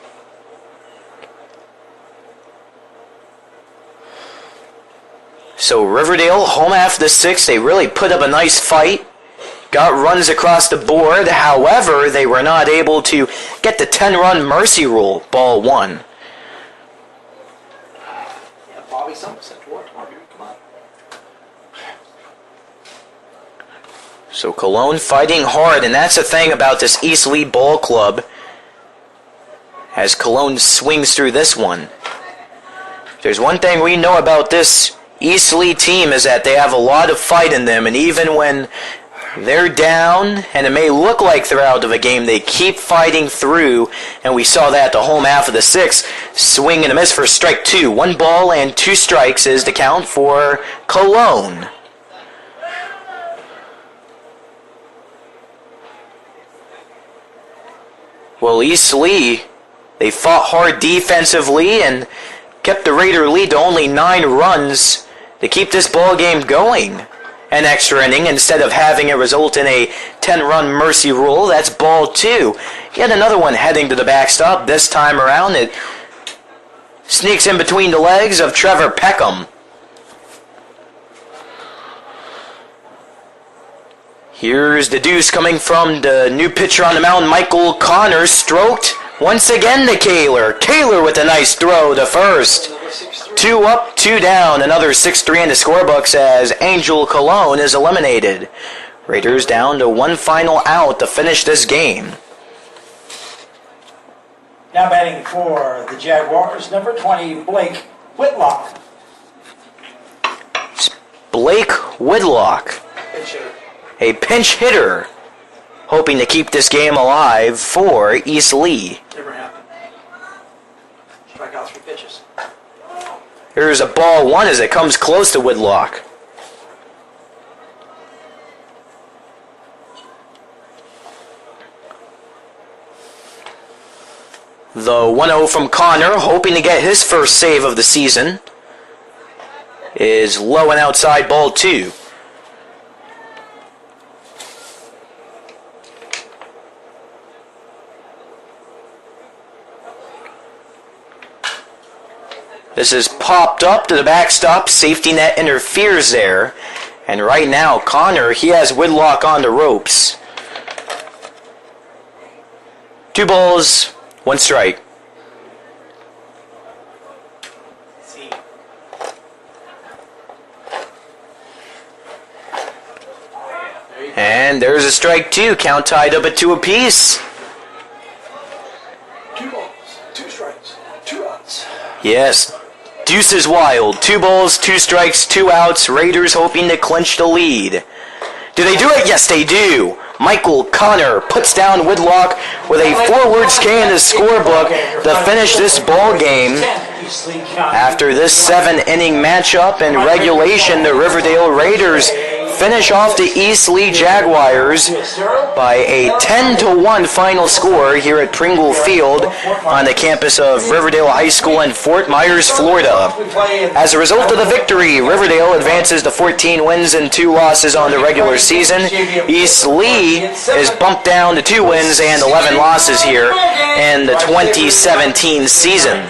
So Riverdale, home half of the 6th, they really put up a nice fight. Got runs across the board. However, they were not able to get the 10-run mercy rule, ball 1. Yeah, Bobby, something set to work tomorrow. Come on. So Cologne fighting hard, and that's the thing about this East Lee Ball Club as Cologne swings through this one. If there's one thing we know about this East Lee team is that they have a lot of fight in them, and even when They're down, and it may look like they're out of a game. They keep fighting through, and we saw that the home half of the sixth. Swing and a miss for strike two. 1 ball and 2 strikes is the count for Cologne. Well, East Lee, they fought hard defensively and kept the Raider lead to only 9 runs to keep this ball game going. An extra inning instead of having it result in a 10-run mercy rule. That's ball 2. Yet another one heading to the backstop. This time around, it sneaks in between the legs of Trevor Peckham. Here's the deuce coming from the new pitcher on the mound, Michael Connor, stroked once again to Kaler. Kaler with a nice throw to first. 2 up, 2 down. Another 6-3 in the scorebooks as Angel Cologne is eliminated. Raiders down to 1 final out to finish this game. Now batting for the Jaguars, number 20, Blake Whitlock. It's Blake Whitlock, a pinch hitter, hoping to keep this game alive for East Lee. Never happened. Strikeout 3 pitches. Here's a ball 1 as it comes close to Whitlock. The 1-0 from Connor, hoping to get his first save of the season, is low and outside, ball 2. This is popped up to the backstop. Safety net interferes there. And right now, Connor, he has Whitlock on the ropes. 2 balls, 1 strike. And there's a strike 2. Count tied up at 2 apiece. 2 balls, 2 strikes, 2 outs. Yes. Deuce is wild. 2 balls, 2 strikes, 2 outs. Raiders hoping to clinch the lead. Do they do it? Yes, they do. Michael Connor puts down Whitlock with a forward scan in his scorebook to finish this ball game. After this 7-inning matchup in regulation, the Riverdale Raiders finish off the East Lee Jaguars by a 10-1 final score here at Pringle Field on the campus of Riverdale High School in Fort Myers, Florida. As a result of the victory, Riverdale advances to 14 wins and 2 losses on the regular season. East Lee is bumped down to 2 wins and 11 losses here in the 2017 season.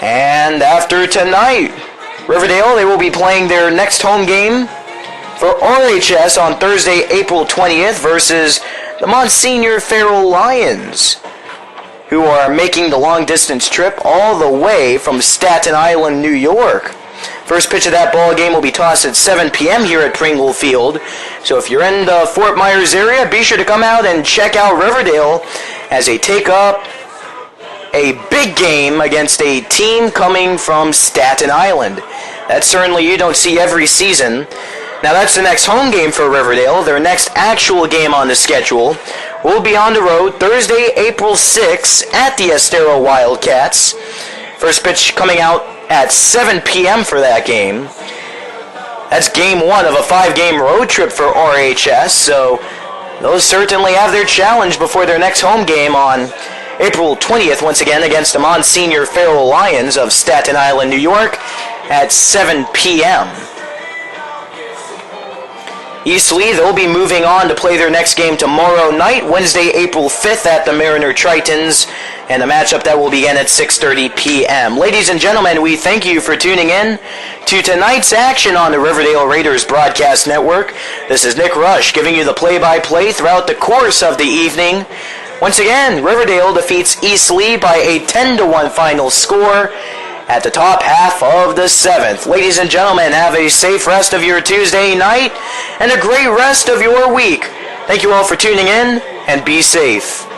And after tonight, Riverdale, they will be playing their next home game for RHS on Thursday, April 20th versus the Monsignor Farrell Lions, who are making the long-distance trip all the way from Staten Island, New York. First pitch of that ball game will be tossed at 7 p.m. here at Pringle Field. So if you're in the Fort Myers area, be sure to come out and check out Riverdale as they take up a big game against a team coming from Staten Island. That's certainly you don't see every season. Now that's the next home game for Riverdale. Their next actual game on the schedule will be on the road Thursday, April 6th at the Estero Wildcats. First pitch coming out at 7 p.m. for that game. That's game 1 of a 5-game road trip for RHS, so those certainly have their challenge before their next home game on April 20th, once again, against the Monsignor Farrell Lions of Staten Island, New York, at 7 p.m. East Lee, they'll be moving on to play their next game tomorrow night, Wednesday, April 5th at the Mariner Tritons, and the matchup that will begin at 6:30 p.m. Ladies and gentlemen, we thank you for tuning in to tonight's action on the Riverdale Raiders Broadcast Network. This is Nick Rush giving you the play-by-play throughout the course of the evening. Once again, Riverdale defeats East Lee by a 10-1 final score at the top half of the 7th. Ladies and gentlemen, have a safe rest of your Tuesday night and a great rest of your week. Thank you all for tuning in, and be safe.